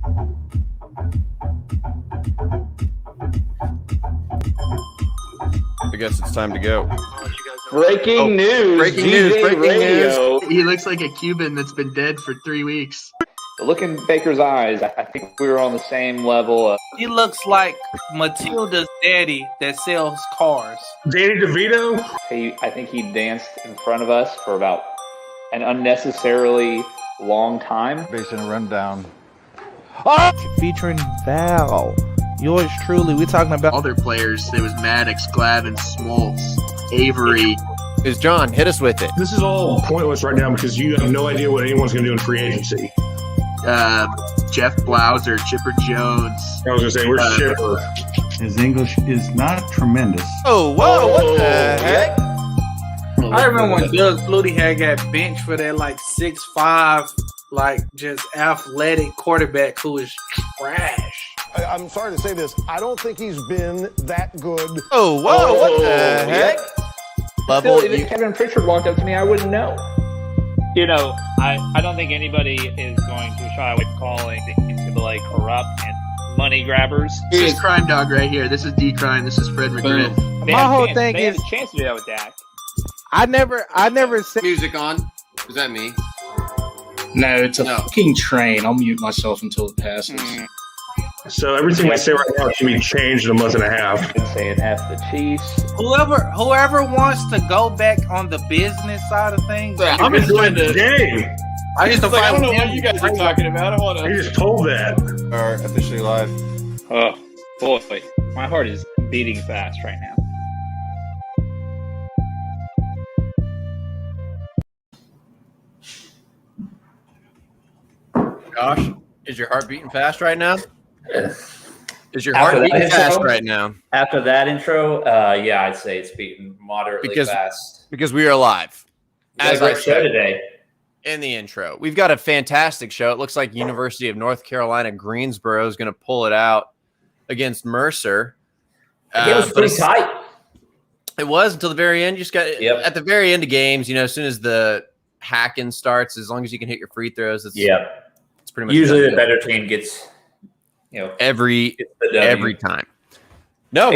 I guess it's time to go. Breaking news. Breaking news. He looks like a Cuban that's been dead for 3 weeks. Look in Baker's eyes. I think we were on the same level. He looks like Matilda's daddy that sells cars. Danny DeVito? I think he danced in front of us for about an unnecessarily long time. Basing a rundown. Featuring Val. Yours truly. We're talking about Other players, there was Maddox, Glavin, Smoltz, Avery. Is John, hit us with it. This is all pointless right now because you have no idea what anyone's going to do in free agency. Jeff Blauser, Chipper Jones. I was going to say, we're Chipper. His English is not tremendous. Oh, whoa, what the heck? I remember when Doug Flutie had got benched for that 6'5", just athletic quarterback who was trash. I'm sorry to say this. I don't think he's been that good. Oh, whoa, what the heck? Still, if Kevin Pritchard walked up to me, I wouldn't know. I don't think anybody is going to shy away from calling the NCAA corrupt and money grabbers. This is Crime Dog right here. This is D Crime. This is Fred McGriff. my whole thing they is had a chance to do that with Dak. I never said Music on. Is that me? No, it's a fucking train. I'll mute myself until it passes. So everything we say right now can be changed in a month and a half. Been saying F the Chiefs. Whoever wants to go back on the business side of things. I'm enjoying the game. I used to I don't know fight what you guys are talking about. I want He to. just told that. Are officially live. Oh, boy. My heart is beating fast right now. Josh, is your heart beating fast right now? Is your heart beating fast right now? After that intro, yeah, I'd say it's beating moderately fast. Because we are live. As I show said today. in the intro, we've got a fantastic show. It looks like University of North Carolina Greensboro is going to pull it out against Mercer. It was pretty tight. It was until the very end. You just got at the very end of games. As soon as the hacking starts, as long as you can hit your free throws, it's pretty much usually the better team gets every time. No,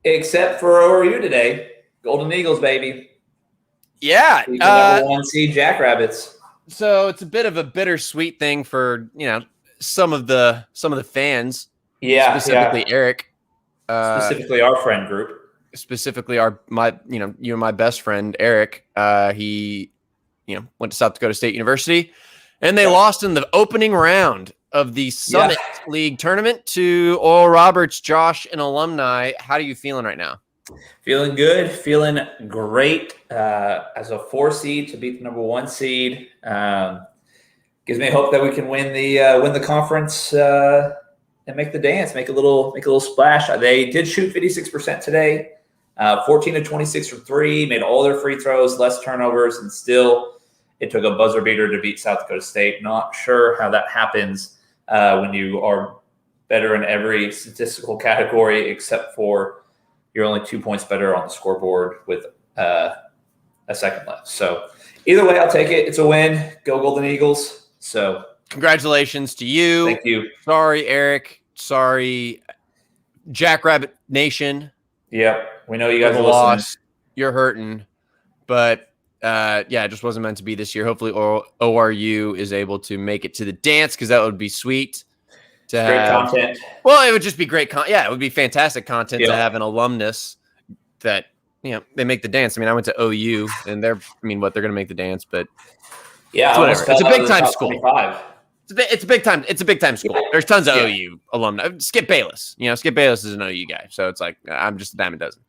except for ORU today, Golden Eagles, baby. Yeah, number 1 seed Jackrabbits. So it's a bit of a bittersweet thing for some of the fans. Yeah, specifically Eric. Specifically our friend group. Specifically you and my best friend Eric. He went to South Dakota State University, and they lost in the opening round of the Summit League tournament to Oral Roberts. Josh, an alumni. How are you feeling right now? Feeling good, feeling great. As a 4 seed to beat the number 1 seed gives me hope that we can win the conference and make the dance, make a little splash. They did shoot 56% today, 14 to 26 from 3, made all their free throws, less turnovers, and still it took a buzzer beater to beat South Dakota State. Not sure how that happens when you are better in every statistical category except for you're only 2 points better on the scoreboard with a second left. So either way, I'll take it. It's a win. Go Golden Eagles. So congratulations to you. Thank you. Sorry, Eric. Sorry, Jackrabbit Nation. Yep. We know you guys are lost. listening. You're hurting. But it just wasn't meant to be this year. Hopefully ORU is able to make it to the dance, because that would be sweet. Great content. Well, it would just be great. It would be fantastic content to have an alumnus that, they make the dance. I mean, I went to OU, and they're going to make the dance, but whatever. It's a big time school. 25. It's a big time. It's a big time school. There's tons of OU alumni. Skip Bayless. Skip Bayless is an OU guy, so it's like I'm just a dime a dozen.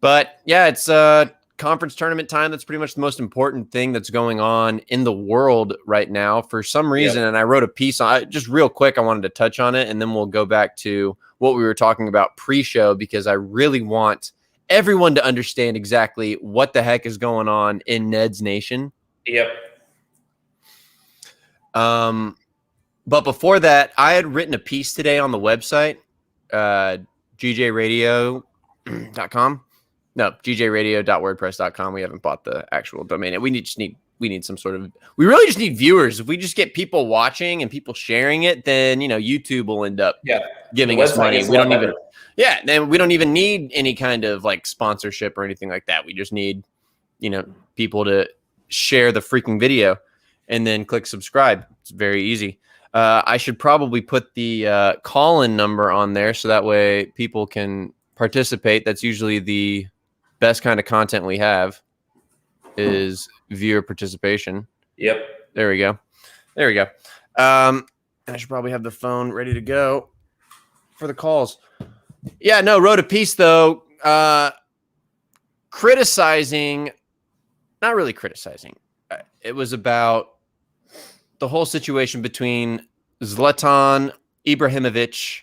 But it's conference tournament time. That's pretty much the most important thing that's going on in the world right now for some reason. And I wrote a piece on it just real quick. I wanted to touch on it, and then we'll go back to what we were talking about pre-show, because I really want everyone to understand exactly what the heck is going on in Ned's Nation. Yep. But before that, I had written a piece today on the website, gjradio.com. No, gjradio.wordpress.com. We haven't bought the actual domain. We just need need some sort of. We really just need viewers. If we just get people watching and people sharing it, then YouTube will end up giving us money. We don't even. Yeah, then we don't even need any kind of like sponsorship or anything like that. We just need, people to share the freaking video and then click subscribe. It's very easy. I should probably put the call-in number on there so that way people can participate. That's usually the best kind of content we have is viewer participation. Yep. There we go. I should probably have the phone ready to go for the calls. Yeah, no, wrote a piece though, criticizing, not really criticizing. It was about the whole situation between Zlatan Ibrahimovic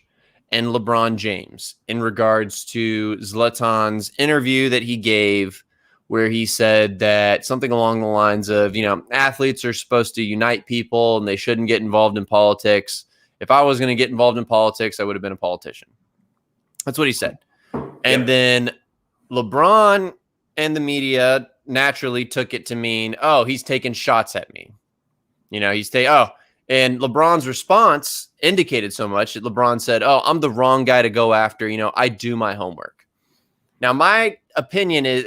and LeBron James in regards to Zlatan's interview that he gave where he said that something along the lines of, athletes are supposed to unite people and they shouldn't get involved in politics. If I was going to get involved in politics, I would have been a politician. That's what he said. And then LeBron and the media naturally took it to mean, oh, he's taking shots at me. And LeBron's response indicated so much that LeBron said, oh, I'm the wrong guy to go after. I do my homework. Now, my opinion is,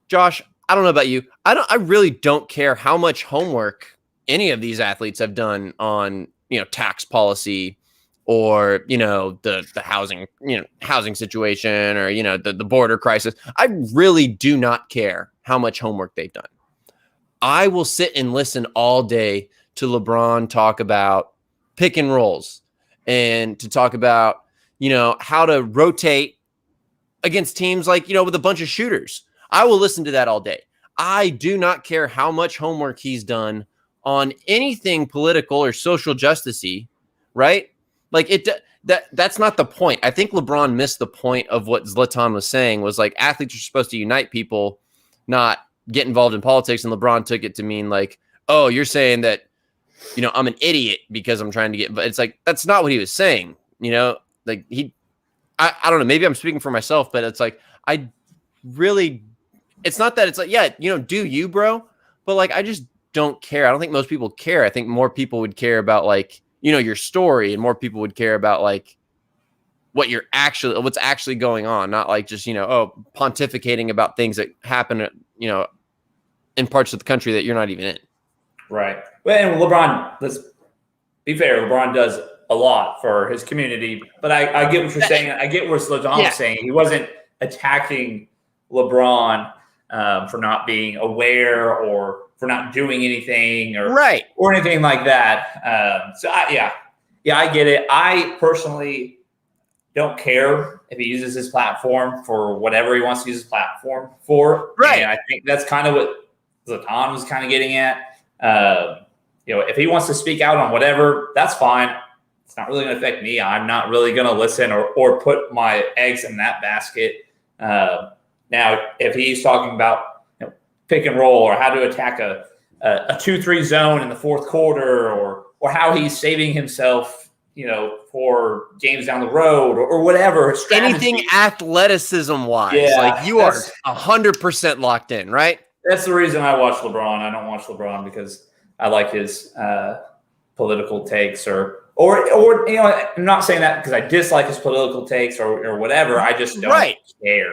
Josh, I don't know about you. I really don't care how much homework any of these athletes have done on, tax policy or, the housing situation or, the border crisis. I really do not care how much homework they've done. I will sit and listen all day to LeBron talk about pick and rolls and to talk about, how to rotate against teams like, with a bunch of shooters. I will listen to that all day. I do not care how much homework he's done on anything political or social justice-y, right? Like that's not the point. I think LeBron missed the point of what Zlatan was saying was like athletes are supposed to unite people, not get involved in politics. And LeBron took it to mean like, oh, you're saying that, I'm an idiot because I'm trying to get, but it's like, that's not what he was saying. Like I don't know, maybe I'm speaking for myself, but it's like, it's not that it's like, yeah, do you, bro? But like, I just don't care. I don't think most people care. I think more people would care about like, your story, and more people would care about like what's actually going on, not like just, pontificating about things that happen, in parts of the country that you're not even in. Right. Well, and LeBron, let's be fair, LeBron does a lot for his community, but I get what you're saying. I get what Zlatan was saying. He wasn't attacking LeBron for not being aware or for not doing anything or anything like that. I get it. I personally don't care if he uses his platform for whatever he wants to use his platform for. Right. And I think that's kind of what Zlatan was kind of getting at. If he wants to speak out on whatever, that's fine. It's not really going to affect me. I'm not really going to listen or put my eggs in that basket. Now, if he's talking about pick and roll or how to attack a 2-3 zone in the fourth quarter or how he's saving himself, for games down the road or whatever. Anything athleticism wise, like you are 100% locked in, right? That's the reason I watch LeBron. I don't watch LeBron because I like his political takes or I'm not saying that because I dislike his political takes or whatever. I just don't care.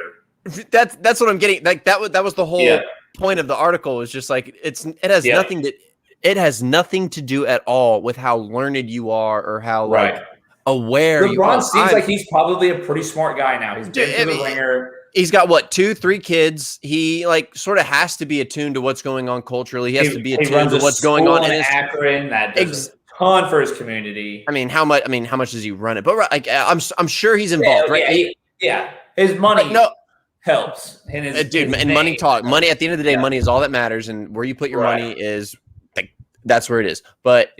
That's what I'm getting. Like that was the whole point of the article was just like it has nothing to do at all with how learned you are or how like aware you are. LeBron seems like he's probably a pretty smart guy now. He's been to the ringer. He's got 2-3 kids. He like sort of has to be attuned to what's going on culturally. He has to be attuned to what's going on in Akron. That does a ton for his community. I mean, how much does he run it? But like, I'm sure he's involved, right? His money helps. And money talk. Money at the end of the day, money is all that matters, and where you put your money is that's where it is. But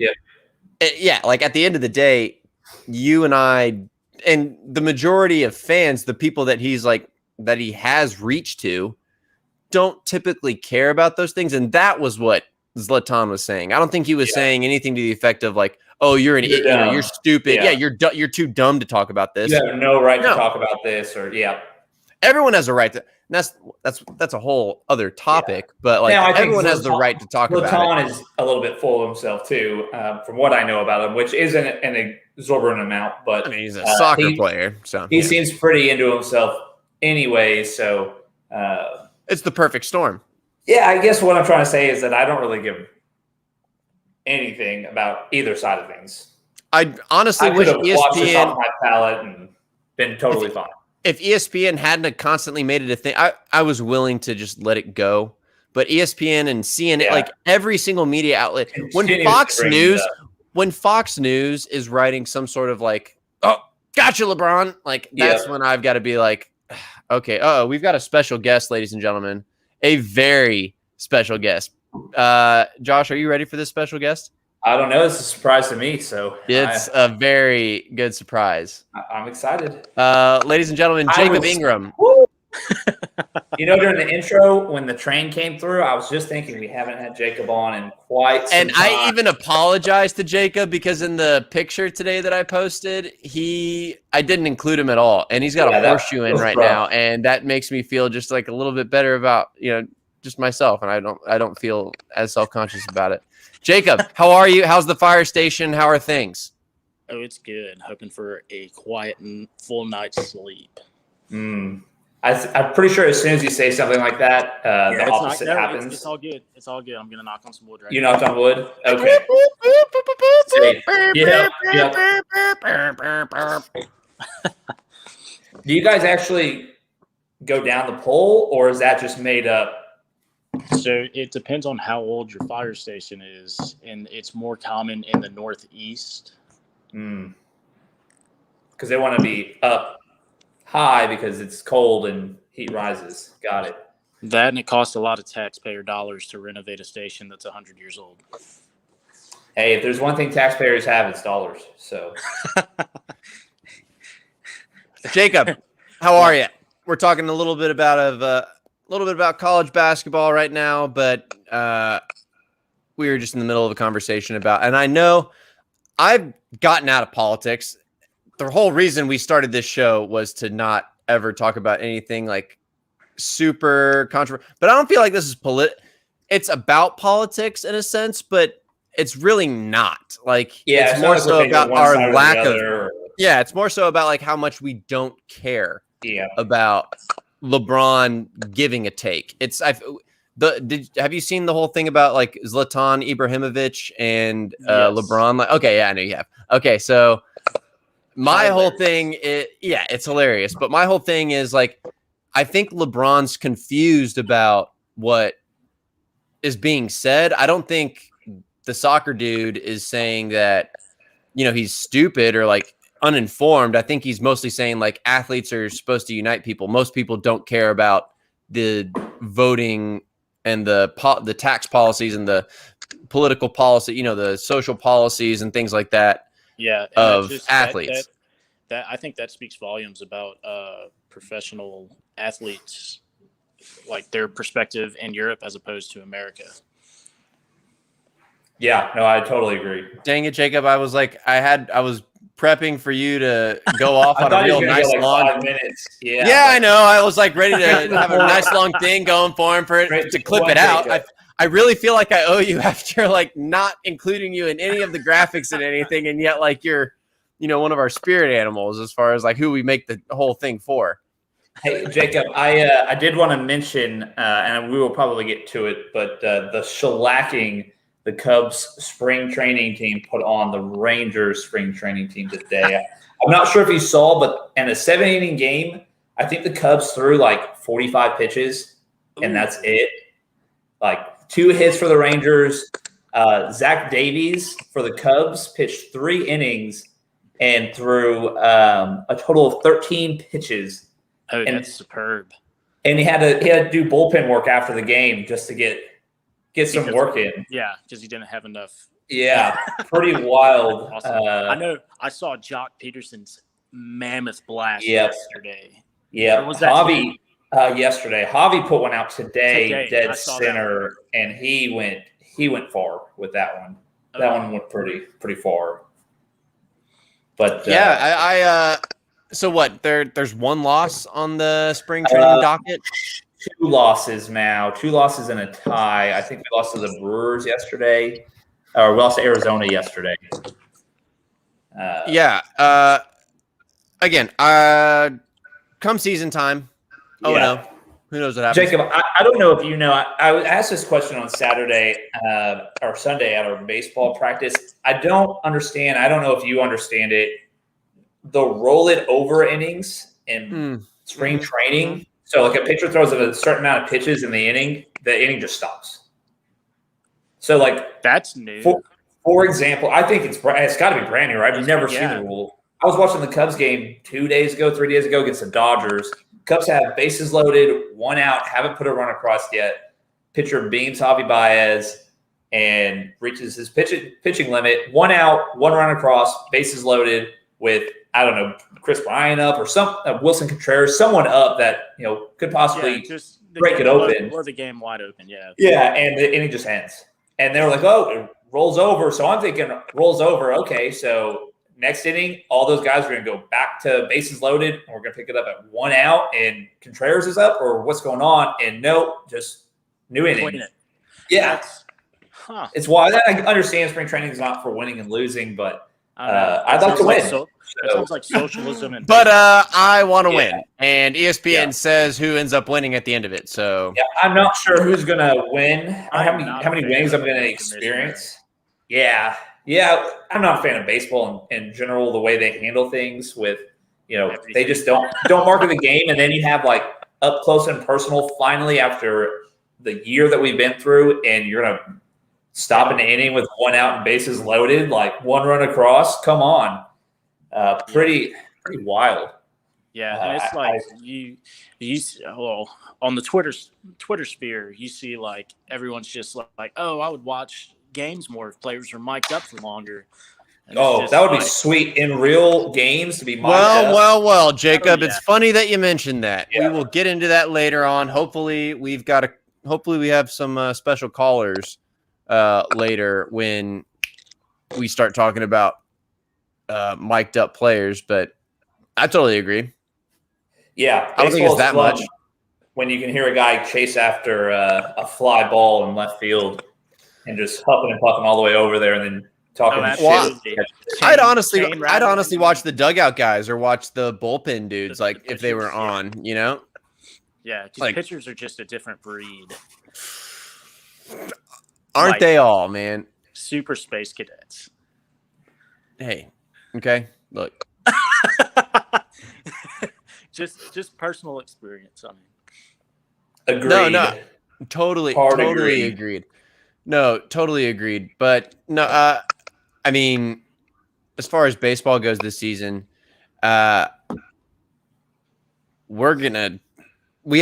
like at the end of the day, you and I and the majority of fans, the people that that he has reached to, don't typically care about those things. And that was what Zlatan was saying. I don't think he was saying anything to the effect of like, oh, you're an idiot, you're stupid. Yeah, you're too dumb to talk about this. You have no right to talk about this or everyone has a right to. That's a whole other topic, but like everyone has the right to talk about it. Zlatan is a little bit full of himself too, from what I know about him, which isn't an exorbitant amount. But I mean, he's a soccer player, so he seems pretty into himself anyway. So it's the perfect storm. Yeah, I guess what I'm trying to say is that I don't really give anything about either side of things. I honestly wish ESPN watched this off my palette and been totally fine. If ESPN hadn't constantly made it a thing, I was willing to just let it go. But ESPN and CNN, like every single media outlet, when Fox News is writing some sort of like, oh, gotcha, LeBron, like that's when I've got to be like, okay, we've got a special guest, ladies and gentlemen, a very special guest. Josh, are you ready for this special guest? I don't know. It's a surprise to me, so it's a very good surprise. I'm excited. Ladies and gentlemen, Jacob Ingram. During the intro, when the train came through, I was just thinking we haven't had Jacob on in quite some time. I even apologized to Jacob because in the picture today that I posted, I didn't include him at all. And he's got a horseshoe in right now. And that makes me feel just like a little bit better about, just myself. And I don't feel as self-conscious about it. Jacob, how are you? How's the fire station? How are things? Oh, it's good. Hoping for a quiet and full night's sleep. I'm pretty sure as soon as you say something like that, the opposite happens. It's all good. It's all good. I'm going to knock on some wood right now. You knocked on wood? Okay. Do you guys actually go down the pole, or is that just made up? So it depends on how old your fire station is, and it's more common in the Northeast. Because they want to be up high because it's cold and heat rises. Got it. That, and it costs a lot of taxpayer dollars to renovate a station that's 100 years old. Hey, if there's one thing taxpayers have, it's dollars. So, Jacob, how are you? We're talking a little bit about college basketball right now, but we were just in the middle of a conversation about, and I know I've gotten out of politics. The whole reason we started this show was to not ever talk about anything like super controversial, but I don't feel like this is it's about politics in a sense, but it's really not. Like, it's more so about our lack of, it's more so about like how much we don't care about LeBron giving a take. Have you seen the whole thing about like Zlatan Ibrahimovic and LeBron? Like, okay, yeah, I know you have. Okay, so my whole thing it's hilarious, but my whole thing is like, I think LeBron's confused about what is being said. I don't think the soccer dude is saying that, he's stupid or like uninformed. I think he's mostly saying like athletes are supposed to unite people. Most people don't care about the voting and the tax policies and the political policy, the social policies and things like that. Yeah, of athletes. That I think that speaks volumes about professional athletes, like their perspective in Europe as opposed to America. Yeah, no, I totally agree. Dang it, Jacob! I was prepping for you to go off on a real nice long 5 minutes. Yeah, I know. I was like ready to have a nice long thing going for him to clip it out. I really feel like I owe you after like not including you in any of the graphics and anything, and yet like you're, one of our spirit animals as far as like who we make the whole thing for. Hey, Jacob, I did want to mention, and we will probably get to it, but the shellacking the Cubs spring training team put on the Rangers spring training team today. I'm not sure if you saw, but in a 7-inning game, I think the Cubs threw like 45 pitches, and that's it. Like 2 hits for the Rangers. Zach Davies for the Cubs pitched 3 innings and threw a total of 13 pitches. Oh, that's superb. And he had to do bullpen work after the game just to get some work in. Yeah, because he didn't have enough. Yeah, pretty wild. Awesome. I know. I saw Jock Peterson's mammoth blast yesterday. Yeah, Javi yesterday. Javi put one out today dead center, and he went far with that one. That one went pretty far. But yeah, So what? There's one loss on the spring training docket. 2 losses now. 2 losses and a tie. I think we lost to the Brewers yesterday, or we lost to Arizona yesterday. Again, come season time. Oh no, who knows what happens? Jacob, I don't know if you know. I was asked this question on Saturday or Sunday at our baseball practice. I don't understand. I don't know if you understand it. The roll it over innings in spring training. So, like a pitcher throws a certain amount of pitches in the inning just stops. So, like that's new. For example, I think it's got to be brand new. I've never seen the rule. I was watching the Cubs game 3 days ago against the Dodgers. Cubs have bases loaded, 1 out, haven't put a run across yet. Pitcher beams Javi Baez and reaches his pitching limit. 1 out, 1 run across, bases loaded with, I don't know, Chris Bryant up or Wilson Contreras, someone up that could possibly just break it open. Blow the game wide open, Yeah, and the inning just ends. And they were like, oh, it rolls over. So I'm thinking, rolls over. Okay, so next inning, all those guys are going to go back to bases loaded, and we're going to pick it up at 1 out, and Contreras is up, or what's going on? And no, just new inning. Yeah. It's wild. I understand spring training is not for winning and losing, but I'd like to win. That sounds like socialism. But I want to win, and ESPN says who ends up winning at the end of it. So I'm not sure who's going to win. How many wins I'm going to experience? Yeah, I'm not a fan of baseball in general. The way they handle things with, they just don't market the game, and then you have like up close and personal. Finally, after the year that we've been through, and you're gonna stop an inning with 1 out and bases loaded, like 1 run across. Come on, pretty wild. Yeah, and it's like you on the Twitter sphere, you see like everyone's just like, oh, I would watch games more if players were mic'd up for longer. That would be sweet in real games to be mic'd up. Well, Jacob, it's funny that you mentioned that. We will get into that later on. Hopefully we have some special callers later when we start talking about mic'd up players, but I totally agree. Yeah, I don't think it's that much. When you can hear a guy chase after a fly ball in left field and just huffing and puffing all the way over there, and then talking shit. I'd honestly watch the dugout guys or watch the bullpen dudes, like if they were on, Yeah, because pitchers are just a different breed. Aren't they all, man? Super space cadets. Hey, okay, look. just personal experience. I mean, agreed. No, totally agreed. No, totally agreed. But no, I mean, as far as baseball goes this season, we had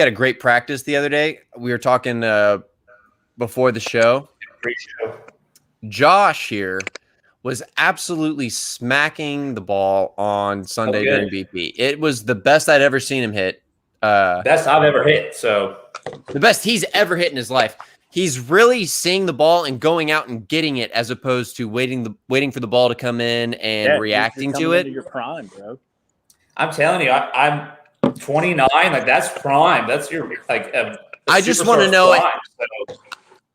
a great practice the other day. We were talking before the show. Great show. Josh here was absolutely smacking the ball on Sunday during BP. It was the best I'd ever seen him hit. Best I've ever hit. So the best he's ever hit in his life. He's really seeing the ball and going out and getting it, as opposed to waiting for the ball to come in and reacting to it. Your prime, bro. I'm telling you, I'm 29. Like that's prime. That's your like. I just want to know.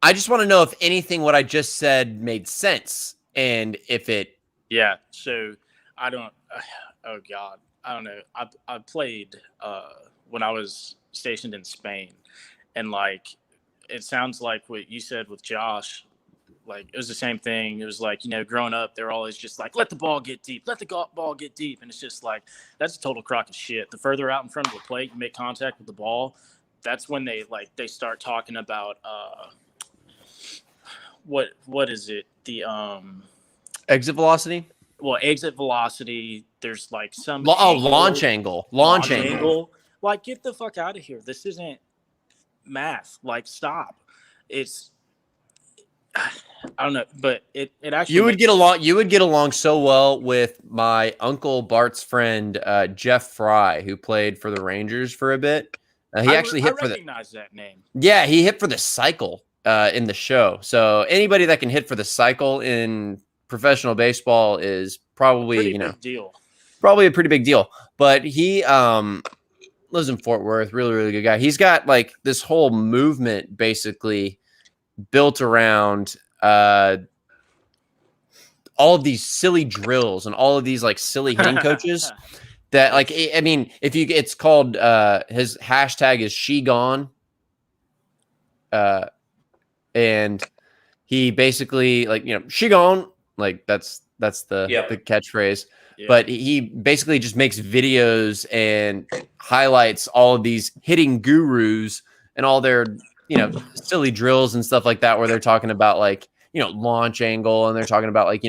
I just want to know if anything what I just said made sense, and if it. Yeah. So I don't. Oh God, I don't know. I played when I was stationed in Spain, and like. It sounds like what you said with Josh, like it was the same thing. It was like, growing up, they're always just like, let the ball get deep, let the ball get deep. And it's just like, that's a total crock of shit. The further out in front of the plate you make contact with the ball, that's when they start talking about, what is it? The, exit velocity? Well, exit velocity. There's like some launch angle. Like, get the fuck out of here. This isn't math. Like, stop. It's I don't know, but it actually you would get along so well with my uncle Bart's friend Jeff Fry, who played for the Rangers for a bit. I recognize that name. Yeah, he hit for the cycle in the show. So anybody that can hit for the cycle in professional baseball is probably big deal. probably a pretty big deal. But he lives in Fort Worth. Really, really good guy. He's got like this whole movement basically built around all of these silly drills and all of these like silly hitting coaches that like, I mean, it's called, his hashtag is she gone. And he basically like, she gone, like that's the catchphrase. Yeah. But he basically just makes videos and highlights all of these hitting gurus and all their, silly drills and stuff like that, where they're talking about like, launch angle, and they're talking about like,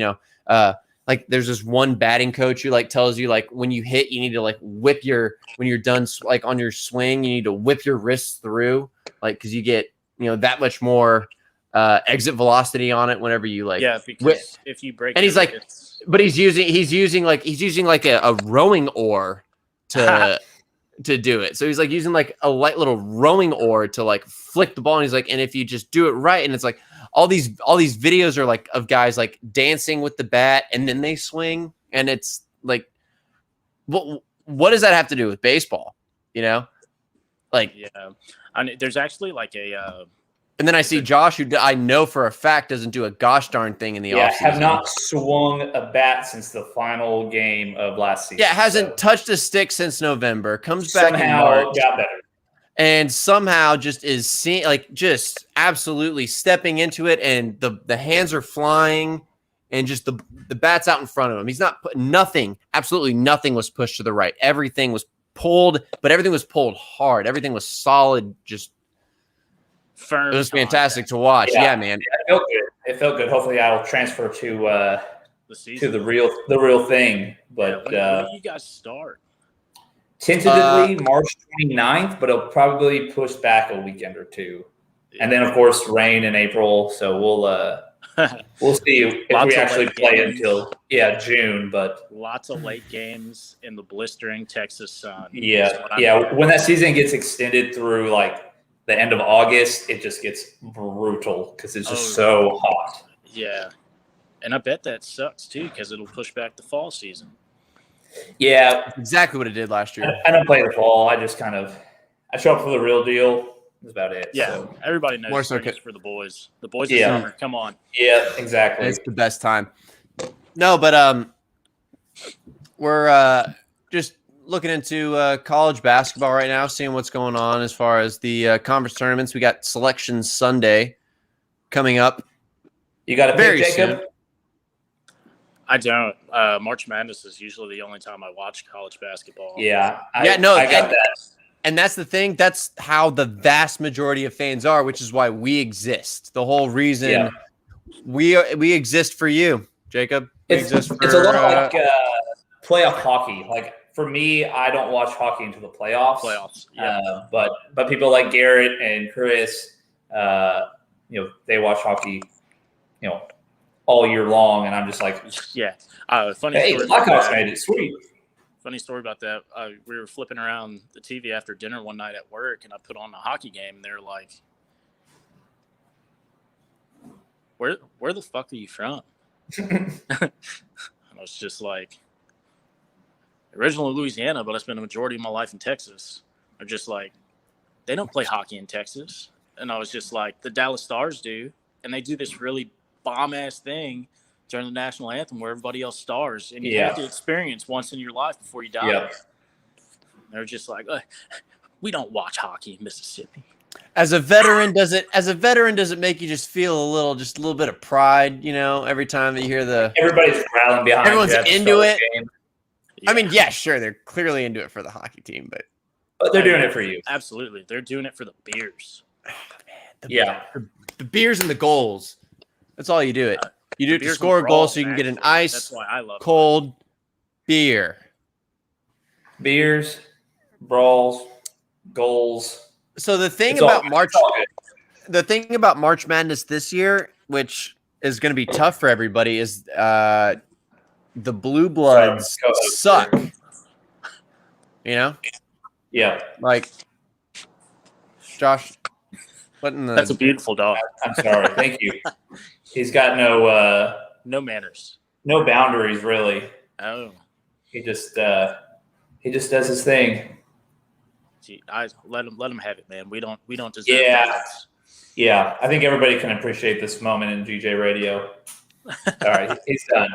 like there's this one batting coach who like tells you like when you hit, you need to like when you're done like on your swing, you need to whip your wrists through, like because you get that much more exit velocity on it whenever you like because if you break, and he's like, but he's using like a rowing oar to do it. So he's like using like a light little rowing oar to like flick the ball, and he's like, and if you just do it right, and it's like all these videos are like of guys like dancing with the bat and then they swing, and it's like, what does that have to do with baseball? Like, I mean, there's actually like a and then I see Josh, who I know for a fact doesn't do a gosh darn thing in the offseason. Have not swung a bat since the final game of last season. Yeah, hasn't touched a stick since November. Comes back in March. Got better. And somehow just is seeing like just absolutely stepping into it, and the hands are flying, and just the bat's out in front of him. He's not absolutely nothing was pushed to the right. Everything was pulled, but everything was pulled hard. Everything was solid, just firm. It was fantastic to watch. Yeah, man. It felt good. Hopefully I will transfer to the real thing. But when do you guys start? Tentatively March 29th, but it'll probably push back a weekend or two. Yeah. And then of course rain in April, so we'll see if we actually play until June, but lots of late games in the blistering Texas sun. Yeah. When that season gets extended through like the end of August, it just gets brutal because it's just so hot. Yeah. And I bet that sucks too, because it'll push back the fall season. Yeah. That's exactly what it did last year. I don't play the fall. I just I show up for the real deal. That's about it. Yeah. So. Everybody knows More it's for the boys. The boys of summer. Come on. Yeah, exactly. It's the best time. No, but we're just looking into college basketball right now, seeing what's going on as far as the conference tournaments. We got Selection Sunday coming up. You got a pick, Jacob? Soon. I don't. March Madness is usually the only time I watch college basketball. Yeah. I got that. And that's the thing. That's how the vast majority of fans are, which is why we exist. The whole reason we exist for you, Jacob. It's a lot like playoff hockey. Like for me, I don't watch hockey until the playoffs. Yeah. But people like Garrett and Chris, they watch hockey, all year long, and I'm just like, funny. Hey, Blackhawks made it sweet. Funny story about that. We were flipping around the TV after dinner one night at work, and I put on a hockey game, and they're like, "Where the fuck are you from?" I was just like, originally Louisiana, but I spent a majority of my life in Texas. They're just like, they don't play hockey in Texas, and I was just like, the Dallas Stars do, and they do this really bomb-ass thing during the national anthem where everybody else stars, and you have to experience once in your life before you die. Yeah. They're just like, we don't watch hockey in Mississippi. As a veteran, does it make you just feel a little bit of pride, every time that you hear everybody's rallying behind, everyone's into it. Yeah. I mean, yeah, sure, they're clearly into it for the hockey team, but they're doing it for you. Absolutely, they're doing it for the beers. Oh, man, the beers and the goals. That's all you do it. You do it to score a goal so you can get an ice cold beer. Beers, brawls, goals. So the thing about March Madness this year, which is going to be tough for everybody, is the Blue Bloods suck. Yeah. Like Josh. That's a beautiful dog. I'm sorry. Thank you. He's got no manners, no boundaries, really. Oh, He just does his thing. Gee, I let him have it, man. We don't deserve Yeah. that. Yeah, I think everybody can appreciate this moment in GJ Radio. All right, he's done.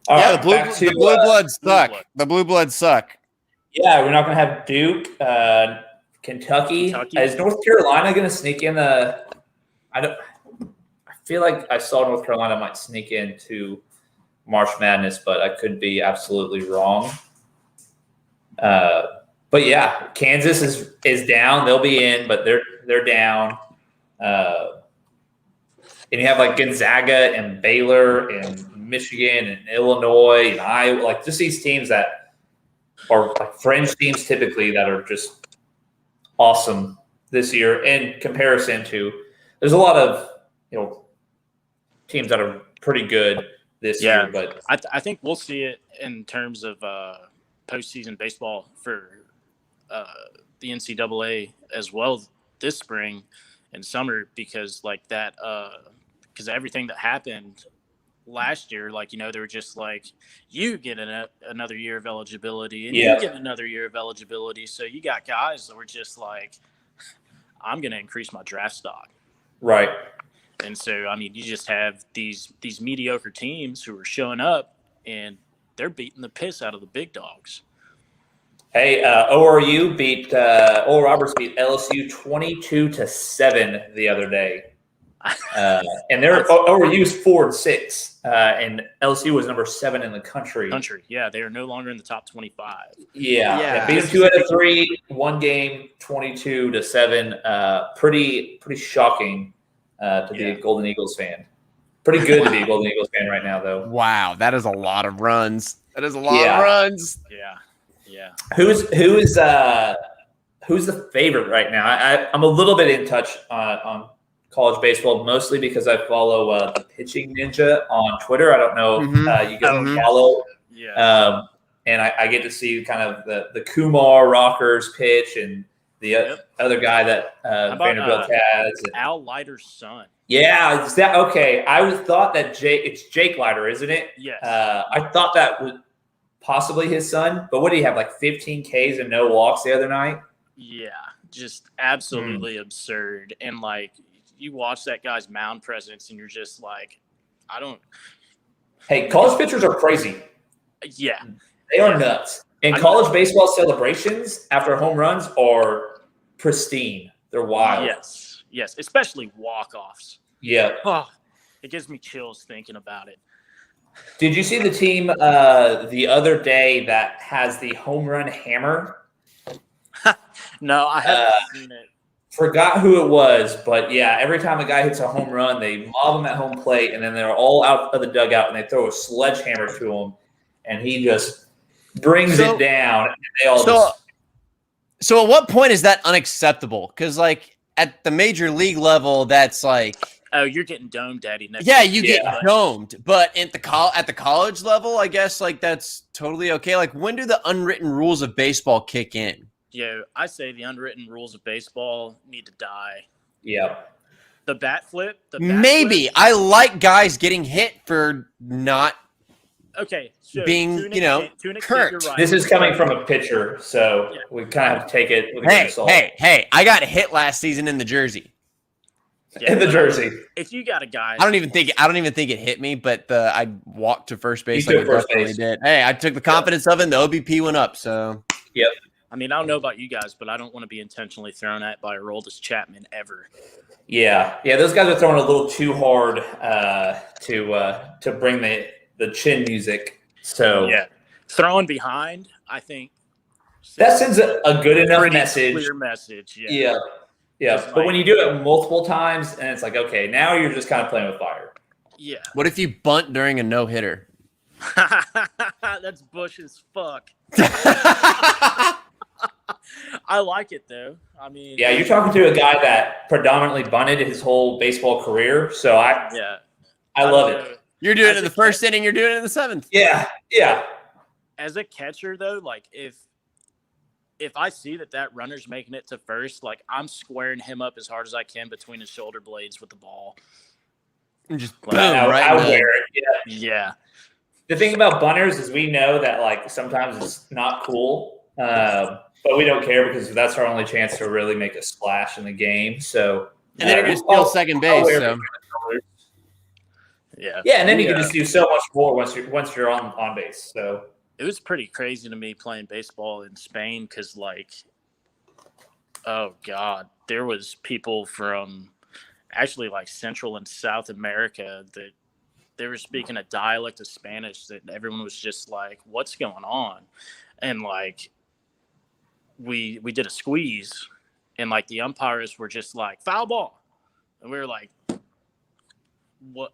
All yeah, right, the blue bloods suck. The blue bloods suck. Yeah, we're not going to have Duke, Kentucky. Is North Carolina going to sneak in I feel like I saw North Carolina might sneak into March Madness, but I could be absolutely wrong. But yeah, Kansas is down. They'll be in, but they're down. And you have like Gonzaga and Baylor and Michigan and Illinois and Iowa, like just these teams that are like fringe teams typically that are just awesome this year in comparison to. There's a lot of teams that are pretty good this year, but I think we'll see it in terms of postseason baseball for the NCAA as well this spring and summer because like that because everything that happened last year, like they were just like you get another year of eligibility and you get another year of eligibility, so you got guys that were just like, I'm going to increase my draft stock, right? And so you just have these mediocre teams who are showing up and they're beating the piss out of the big dogs. Hey, ORU beat Oral Roberts beat LSU 22-7 the other day, and their ORU is 4-6, and LSU was number 7 in the country. Yeah, they are no longer in the top 25. Yeah. Beat them 2 out of 3, one game, 22-7. Pretty shocking to be a Golden Eagles fan. Pretty good to be a Golden Eagles fan right now, though. Wow, that is a lot of runs. That is a lot of runs. Yeah. Who's the favorite right now? I'm a little bit in touch on college baseball, mostly because I follow the Pitching Ninja on Twitter. I don't know if you guys follow. Yeah. And I get to see kind of the Kumar Rockers pitch and the other guy that Vanderbilt has. Al Leiter's son. Yeah, is that okay? I thought that it's Jake Leiter, isn't it? Yes. I thought that was possibly his son, but what did he have, like 15 Ks and no walks the other night? Yeah, just absolutely absurd. And like you watch that guy's mound presence and you're just like, I don't. Hey, college pitchers are crazy. Yeah. They are nuts. And college baseball celebrations after home runs are pristine. They're wild. Yes, especially walk-offs. Yeah. Oh, it gives me chills thinking about it. Did you see the team the other day that has the home run hammer? No, I haven't seen it. Forgot who it was, but yeah, every time a guy hits a home run, they mob him at home plate, and then they're all out of the dugout, and they throw a sledgehammer to him, and he just brings it down. And they all So at what point is that unacceptable? Because like at the major league level, that's like, oh, you're getting domed, Daddy. Next you get domed. But at the college level, I guess like that's totally okay. Like when do the unwritten rules of baseball kick in? I say the unwritten rules of baseball need to die. Yeah. The bat flip. Maybe I like guys getting hit for not. Okay, so being current. Right. This is coming from a pitcher, so we kind of have to take it with a grain of salt. Hey! I got hit last season in the jersey. In the jersey. If you got a guy, I don't even think it hit me, but I walked to first base like it definitely did. Hey, I took the confidence of it, and the OBP went up. So yep. I mean, I don't know about you guys, but I don't want to be intentionally thrown at by Aroldis Chapman ever. Yeah. Those guys are throwing a little too hard to bring the chin music. So throwing behind, I think that sends a good enough message. Clear message. Yeah. But when you do it multiple times, and it's like, okay, now you're just kind of playing with fire. Yeah. What if you bunt during a no-hitter? That's Bush as fuck. I like it though. I mean, you're talking to a guy that predominantly bunted his whole baseball career, so I love it. You're doing it in the first inning. You're doing it in the seventh. Yeah. As a catcher, though, like if I see that runner's making it to first, like I'm squaring him up as hard as I can between his shoulder blades with the ball. And just boom, right? I wear it. Yeah. The thing about bunters is we know that like sometimes it's not cool, but we don't care because that's our only chance to really make a splash in the game. So and then you're gonna steal second base. So. Yeah, and then you can just do so much more once you're on base. So it was pretty crazy to me playing baseball in Spain because, like, oh God, there was people from actually like Central and South America that they were speaking a dialect of Spanish that everyone was just like, "What's going on?" And like, we did a squeeze, and like the umpires were just like, "Foul ball," and we were like, "What?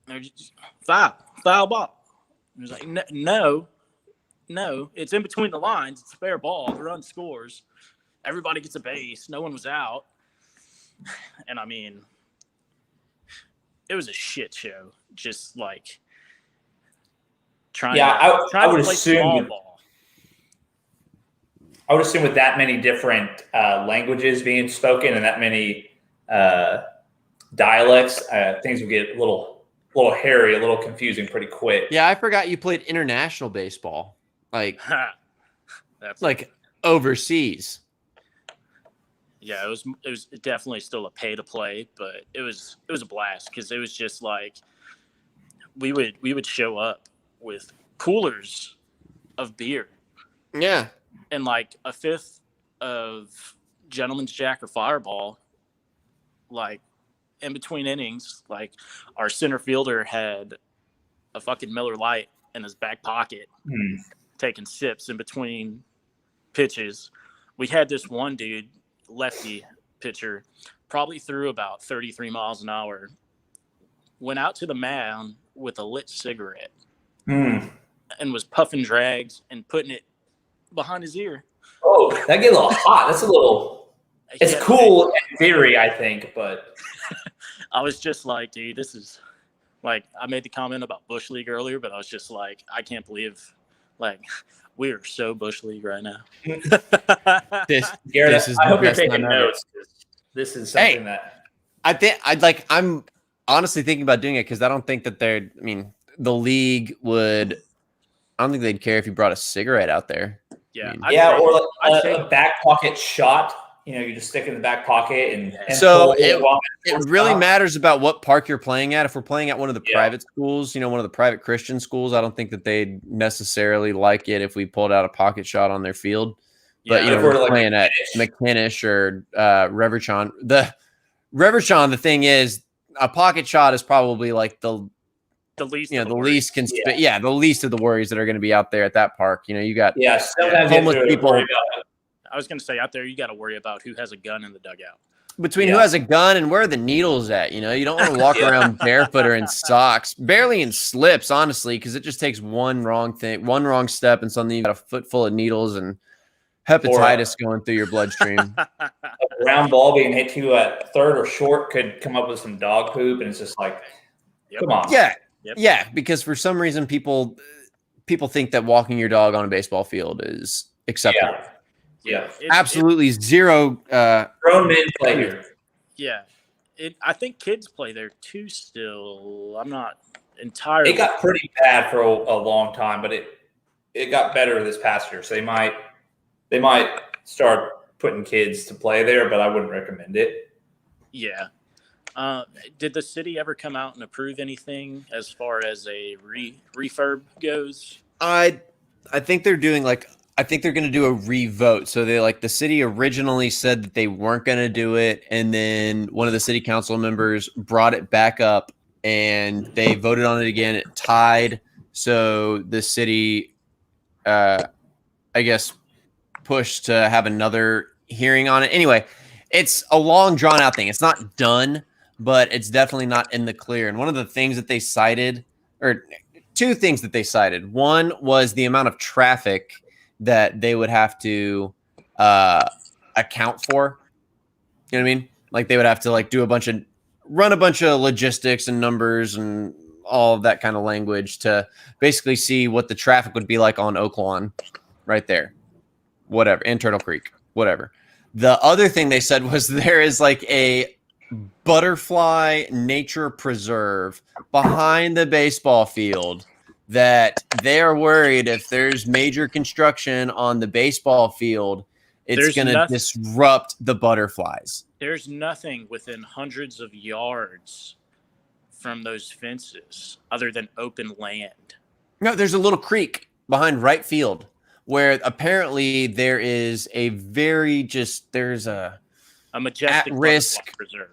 They're just, foul ball." He was like, no, it's in between the lines. It's a fair ball. The run scores. Everybody gets a base. No one was out. And I mean, it was a shit show. Just like trying to play small ball. I would assume with that many different languages being spoken and that many dialects, things would get a little hairy, a little confusing pretty quick. Yeah, I forgot you played international baseball, like that's like overseas. Yeah, it was definitely still a pay to play, but it was a blast because it was just like we would show up with coolers of beer, and like a fifth of Gentleman's Jack or Fireball, like. In between innings, like our center fielder had a fucking Miller Lite in his back pocket, taking sips in between pitches. We had this one dude, lefty pitcher, probably threw about 33 miles an hour, went out to the mound with a lit cigarette and was puffing drags and putting it behind his ear. Oh, that get a little hot. That's a little. It's cool in theory, I think, but I was just like, dude, this is like, I made the comment about Bush League earlier, but I was just like, I can't believe, like, we are so Bush League right now. Garrett, I hope you're taking notes. This is something that I'm honestly thinking about doing it because I don't think that the league would. I don't think they'd care if you brought a cigarette out there. Yeah, or like a back pocket shot. You know, you just stick it in the back pocket and so it really matters about what park you're playing at. If we're playing at one of the private schools, one of the private Christian schools, I don't think that they'd necessarily like it if we pulled out a pocket shot on their field. But if we're playing at McKinnish or Reverchon, the thing is a pocket shot is probably like the least, the least of the worries that are going to be out there at that park. You got homeless people. I was going to say out there, you got to worry about who has a gun in the dugout. Between who has a gun and where are the needles at? You don't want to walk around barefoot or in socks, barely in slips, honestly, because it just takes one wrong step, and suddenly you got a foot full of needles and hepatitis going through your bloodstream. A round ball being hit to at third or short could come up with some dog poop, and it's just like, come on. Yeah, because for some reason people think that walking your dog on a baseball field is acceptable. Yeah, absolutely zero. Grown men play here. Yeah, I think kids play there too. Still, I'm not entirely. It got pretty bad for a long time, but it got better this past year. So they might start putting kids to play there, but I wouldn't recommend it. Yeah. Did the city ever come out and approve anything as far as a refurb goes? I think they're doing I think they're going to do a revote. So the city originally said that they weren't going to do it. And then one of the city council members brought it back up and they voted on it again. It tied. So the city, I guess, pushed to have another hearing on it. Anyway, it's a long drawn out thing. It's not done, but it's definitely not in the clear. And one of the things that they cited, or two things that they cited, one was the amount of traffic that they would have to account for. You know what I mean? Like they would have to run a bunch of logistics and numbers and all of that kind of language to basically see what the traffic would be like on Oak Lawn right there. Whatever. In Turtle Creek. Whatever. The other thing they said was there is a butterfly nature preserve behind the baseball field that they are worried if there's major construction on the baseball field, it's going to disrupt the butterflies. There's nothing within hundreds of yards from those fences other than open land. No, there's a little creek behind right field where apparently there is a there's a majestic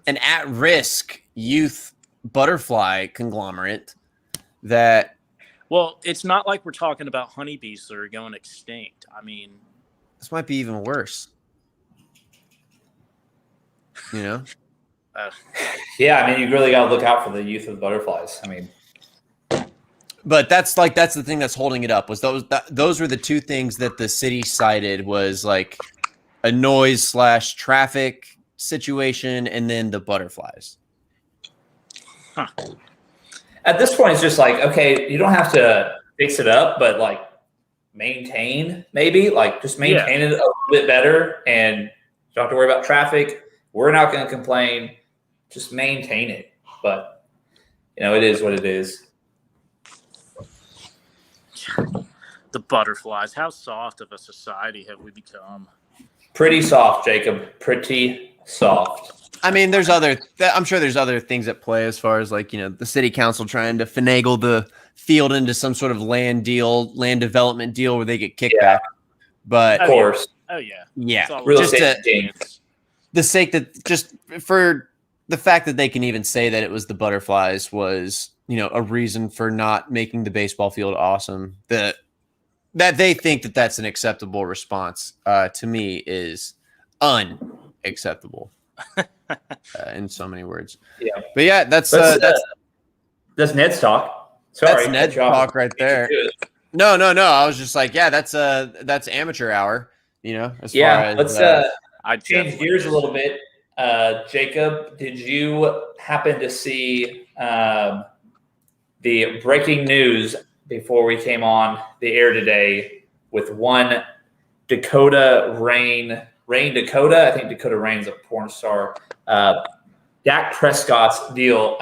at-risk youth butterfly conglomerate that. Well, it's not like we're talking about honeybees that are going extinct. I mean, this might be even worse. You know? Yeah, I mean, you really got to look out for the youth of the butterflies. I mean, but that's the thing that's holding it up. Was those were the two things that the city cited, was like a noise / traffic situation, and then the butterflies. Huh. At this point, it's just like, okay, you don't have to fix it up, but like maintain, maybe like just maintain it a little bit better, and you don't have to worry about traffic. We're not going to complain. Just maintain it. But it is what it is. The butterflies. How soft of a society have we become? Pretty soft, Jacob. Pretty soft. I mean, I'm sure there's other things at play as far as like, the city council trying to finagle the field into some sort of land development deal where they get kickback. But of course. Yeah. Real estate games. The sake that just for the fact that they can even say that it was the butterflies was, a reason for not making the baseball field awesome. That they think that that's an acceptable response, to me is unacceptable. In so many words. Yeah. But yeah, that's Ned's talk. Sorry, that's Ned's talk right there. No. I was just like, yeah, that's amateur hour, as far as let's I change gears a little bit. Jacob, did you happen to see the breaking news before we came on the air today with one Dakota Rain Dakota? I think Dakota Rain's a porn star. Dak Prescott's deal.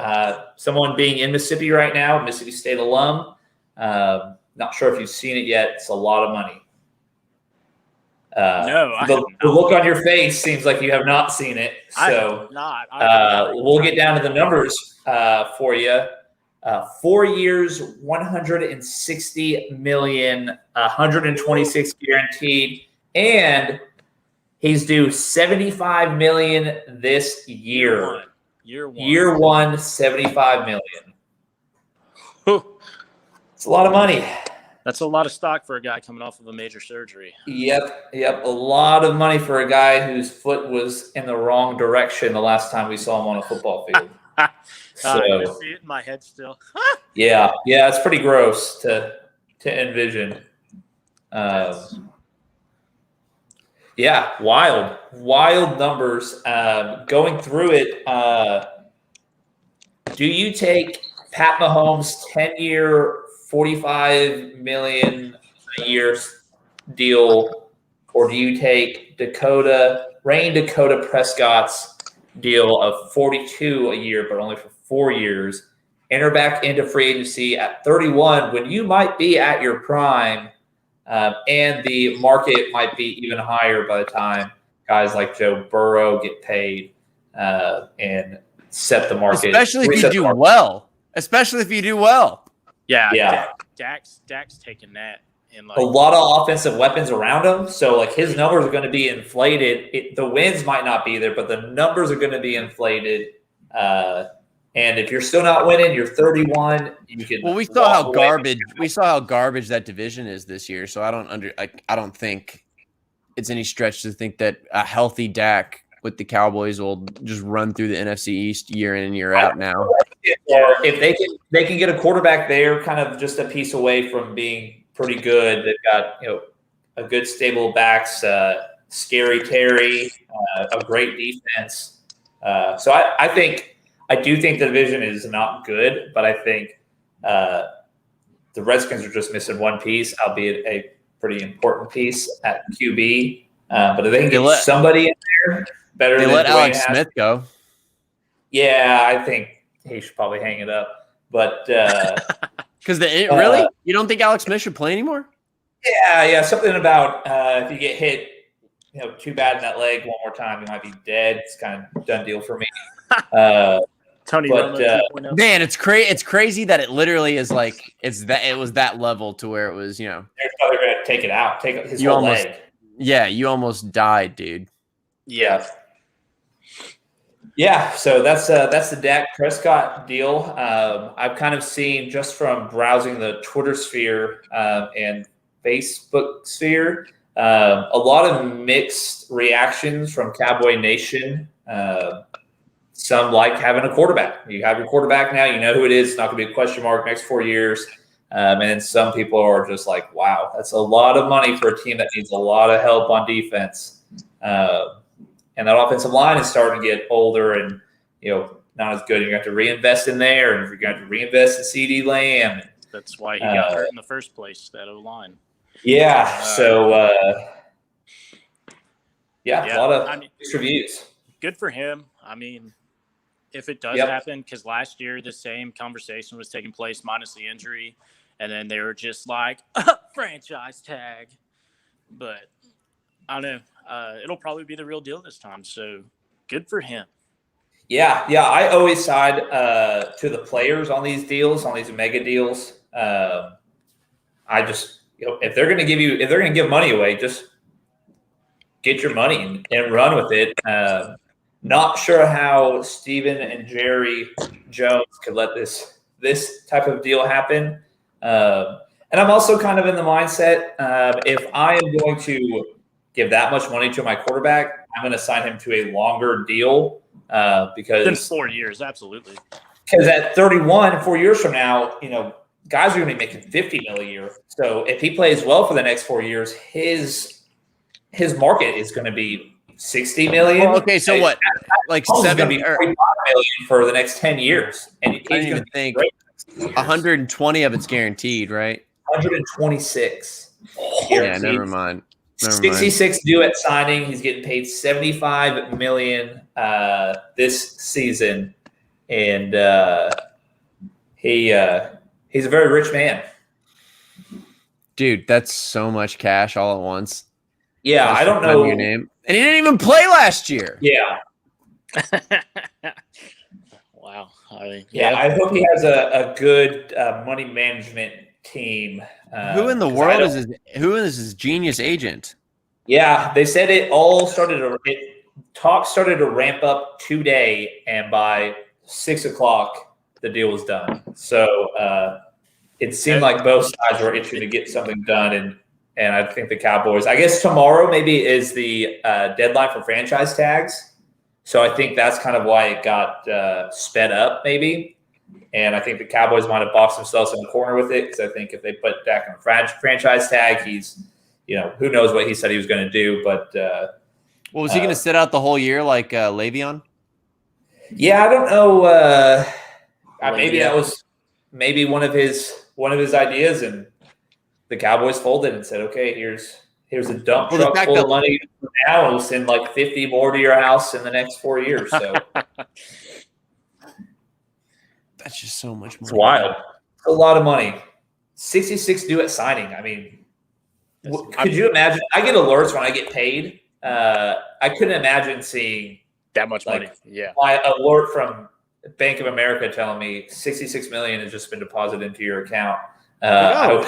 Someone being in Mississippi right now, Mississippi State alum. Not sure if you've seen it yet. It's a lot of money. No, the look on your face seems like you have not seen it. So we'll get down to the numbers for you. 4 years, $160 million, 126 guaranteed, and he's due $75 million this year. Year one, $75 million. It's a lot of money. That's a lot of stock for a guy coming off of a major surgery. Yep. A lot of money for a guy whose foot was in the wrong direction the last time we saw him on a football field. I can see it in my head still. Yeah, it's pretty gross to envision. Wild numbers. Going through it, do you take Pat Mahomes' 10-year, $45 million a year deal, or do you take Dakota Prescott's deal of $42 a year, but only for 4 years, enter back into free agency at 31 when you might be at your prime, and the market might be even higher by the time guys like Joe Burrow get paid and set the market. Especially if you do well. Yeah. Dak's taking that. And a lot of offensive weapons around him. So like his numbers are going to be inflated. The wins might not be there, but the numbers are going to be inflated. And if you're still not winning, you're 31. You can. Well, we saw how garbage that division is this year. So I don't think it's any stretch to think that a healthy Dak with the Cowboys will just run through the NFC East year in and year out now. Or if they can get a quarterback there, kind of just a piece away from being pretty good. They've got a good stable backs, scary Terry, a great defense. So I do think the division is not good, but I think the Redskins are just missing one piece, albeit a pretty important piece at QB. But if they can get somebody in there better, they let Alex Smith go. Yeah, I think he should probably hang it up. But because really, you don't think Alex Smith should play anymore? Yeah, something about if you get hit, too bad in that leg one more time, you might be dead. It's kind of done deal for me. Tony but Romo, man, it's crazy that it literally is like it was that level to where it was, they're probably going to take it out, take his whole leg. Yeah, you almost died, dude. Yeah. Yeah, so that's the Dak Prescott deal. I've kind of seen just from browsing the Twitter sphere and Facebook sphere, a lot of mixed reactions from Cowboy Nation. Some like having a quarterback. You have your quarterback now. You know who it is. It's not going to be a question mark next 4 years. And then some people are just like, wow, that's a lot of money for a team that needs a lot of help on defense. And that offensive line is starting to get older and, not as good. You have to reinvest in there, and you're going to have to reinvest in CD Lamb. That's why he got hurt in the first place, that O-line. Yeah, so, a lot of mixed reviews. Good for him. I mean, if it does happen, because last year the same conversation was taking place minus the injury, and then they were just like, franchise tag. But I don't know. It'll probably be the real deal this time, so good for him. Yeah. I always side to the players on these deals, on these mega deals. I just, if they're going to give money away, just get your money and run with it. Not sure how Steven and Jerry Jones could let this type of deal happen. And I'm also kind of in the mindset, if I am going to give that much money to my quarterback, I'm going to sign him to a longer deal because in 4 years, absolutely. Because at 31, 4 years from now, guys are going to be making $50 million a year. So if he plays well for the next 4 years, his market is going to be $60 million. Well, okay, so what? Like $70 million for the next 10 years, and I didn't even think 120 of it's guaranteed, right? 126. Yeah, never mind. 66 due at signing. He's getting paid $75 million this season, and he's a very rich man. Dude, that's so much cash all at once. Yeah, I don't know your name, and he didn't even play last year. Yeah. Wow. I hope he has a good money management team. Who in the world is his genius agent? Yeah, they said talks started to ramp up today, and by 6 o'clock the deal was done. So it seemed like both sides were itching to get something done, and I think the Cowboys, I guess tomorrow maybe is the deadline for franchise tags. So I think that's kind of why it got sped up maybe. And I think the Cowboys might have boxed themselves in the corner with it, because I think if they put Dak on a franchise tag, he's, who knows what he said he was going to do. But was he going to sit out the whole year like Le'Veon? Yeah, I don't know. Maybe that was one of his ideas, and the Cowboys folded and said, "Okay, here's a dump truck full of money now, and we'll send like 50 more to your house in the next 4 years." So that's just so much money. It's wild. It's a lot of money. 66 due at signing. I mean, could you imagine? I get alerts when I get paid. I couldn't imagine seeing that much money. Yeah, my alert from Bank of America telling me $66 million has just been deposited into your account. I'm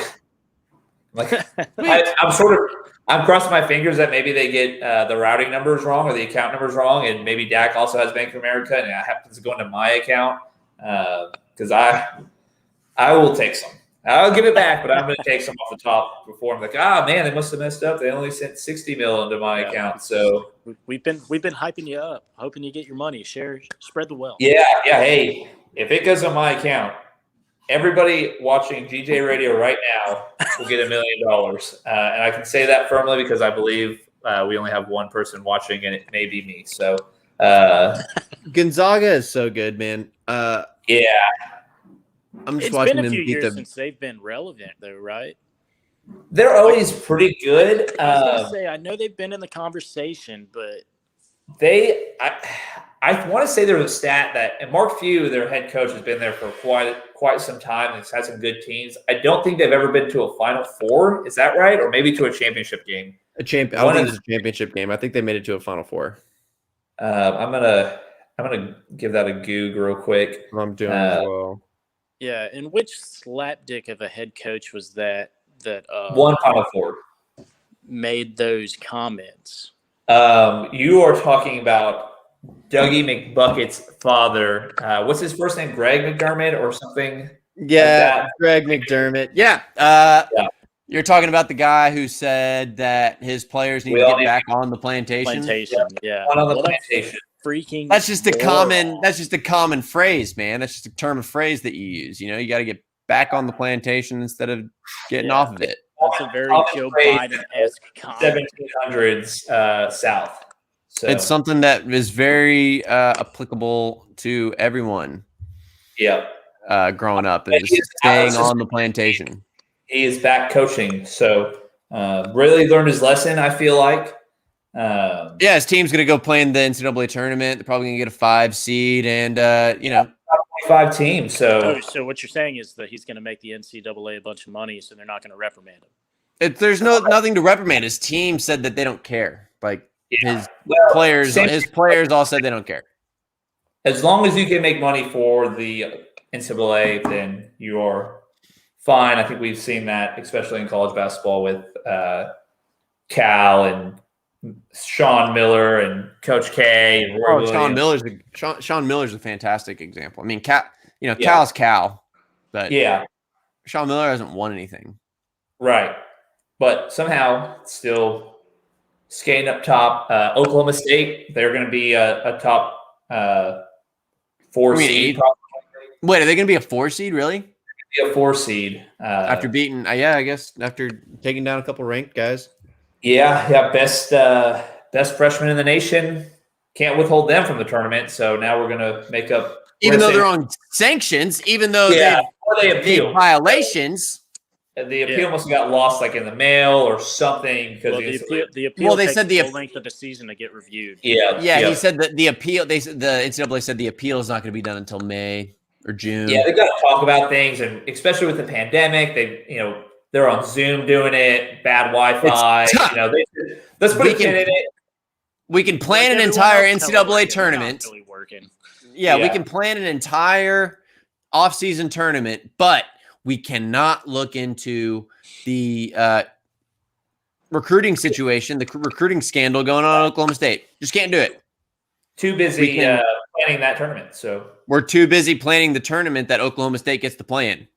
crossing my fingers that maybe they get the routing numbers wrong or the account numbers wrong, and maybe Dak also has Bank of America, and it happens to go into my account, because I will take some. I'll give it back, but I'm going to take some off the top before I'm like, man, they must have messed up. They only sent $60 million into my account. So we've been hyping you up, hoping you get your money. Spread the wealth. Yeah. Hey, if it goes on my account, everybody watching GJ Radio right now will get $1 million. And I can say that firmly because I believe we only have one person watching, and it may be me. So Gonzaga is so good, man. Yeah. I'm just it's watching been a them few beat years them. since they've been relevant, though, right? They're always pretty good. I was gonna say, I know they've been in the conversation, but I want to say there was a stat that, and Mark Few, their head coach, has been there for quite some time and has had some good teams. I don't think they've ever been to a Final Four. Is that right? Or maybe to a championship game? I don't think it's a championship game. I think they made it to a Final Four. I'm gonna give that a goog real quick. I'm doing as well. Yeah, and which slapdick of a head coach was that one Final Four made those comments? You are talking about Dougie McBucket's father. What's his first name? Greg McDermott or something? Yeah, like Greg McDermott. Yeah. Yeah. You're talking about the guy who said that his players need to get back on the plantation. Yeah. On the plantation. Freaking. That's just a common phrase, man. That's just a term of phrase that you use. You know, you got to get back on the plantation instead of getting off of it. That's a very Joe Biden-esque comment. 1700s South. So it's something that is very applicable to everyone. Yeah. Growing up is staying on the plantation. He is back coaching, so really learned his lesson. I feel like. Yeah, his team's gonna go play in the NCAA tournament. They're probably gonna get a 5 seed, and 5 teams. So what you're saying is that he's gonna make the NCAA a bunch of money, so they're not gonna reprimand him. There's nothing to reprimand. His team said that they don't care. Like his players all said they don't care. As long as you can make money for the NCAA, then you are fine. I think we've seen that, especially in college basketball, with Cal and Sean Miller and Coach K. And Roy Williams. Sean Miller's a fantastic example. I mean, Cal's Cal, but Sean Miller hasn't won anything. Right. But somehow still skating up top. Oklahoma State, they're going to be a top 4 seed. Wait, are they going to be a 4 seed, really? Be a 4 seed. After beating, I guess, after taking down a couple ranked guys. Yeah, best freshman in the nation. Can't withhold them from the tournament. So now we're going to make up. Even though they're on sanctions, even though they appeal violations. The appeal must have got lost, like in the mail or something. Because the appeal. Well, they said the length of the season to get reviewed. Yeah. He said that the appeal. The NCAA said the appeal is not going to be done until May or June. Yeah, they got to talk about things, and especially with the pandemic, they're on Zoom doing it, bad Wi-Fi. Let's put a pin in it. We can plan an entire NCAA tournament. Really working. Yeah, we can plan an entire off-season tournament, but we cannot look into the recruiting situation, the recruiting scandal going on in Oklahoma State. Just can't do it. Too busy planning that tournament. So we're too busy planning the tournament that Oklahoma State gets to play in.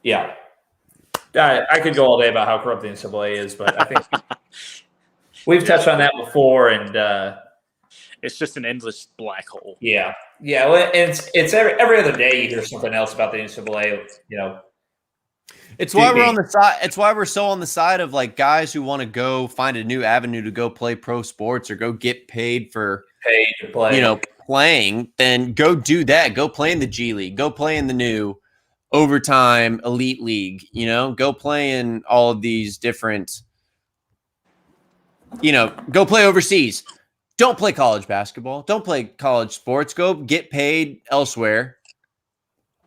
Yeah. I could go all day about how corrupt the NCAA is, but I think we've touched on that before, and it's just an endless black hole. Yeah. Well, it's every other day you hear something else about the NCAA. It's why we're on the side. It's why we're so on the side of like guys who want to go find a new avenue to go play pro sports or go get paid to play. Playing. Then go do that. Go play in the G League. Go play in the new overtime elite league. Go play in all of these different. Go play overseas. Don't play college basketball. Don't play college sports. Go get paid elsewhere.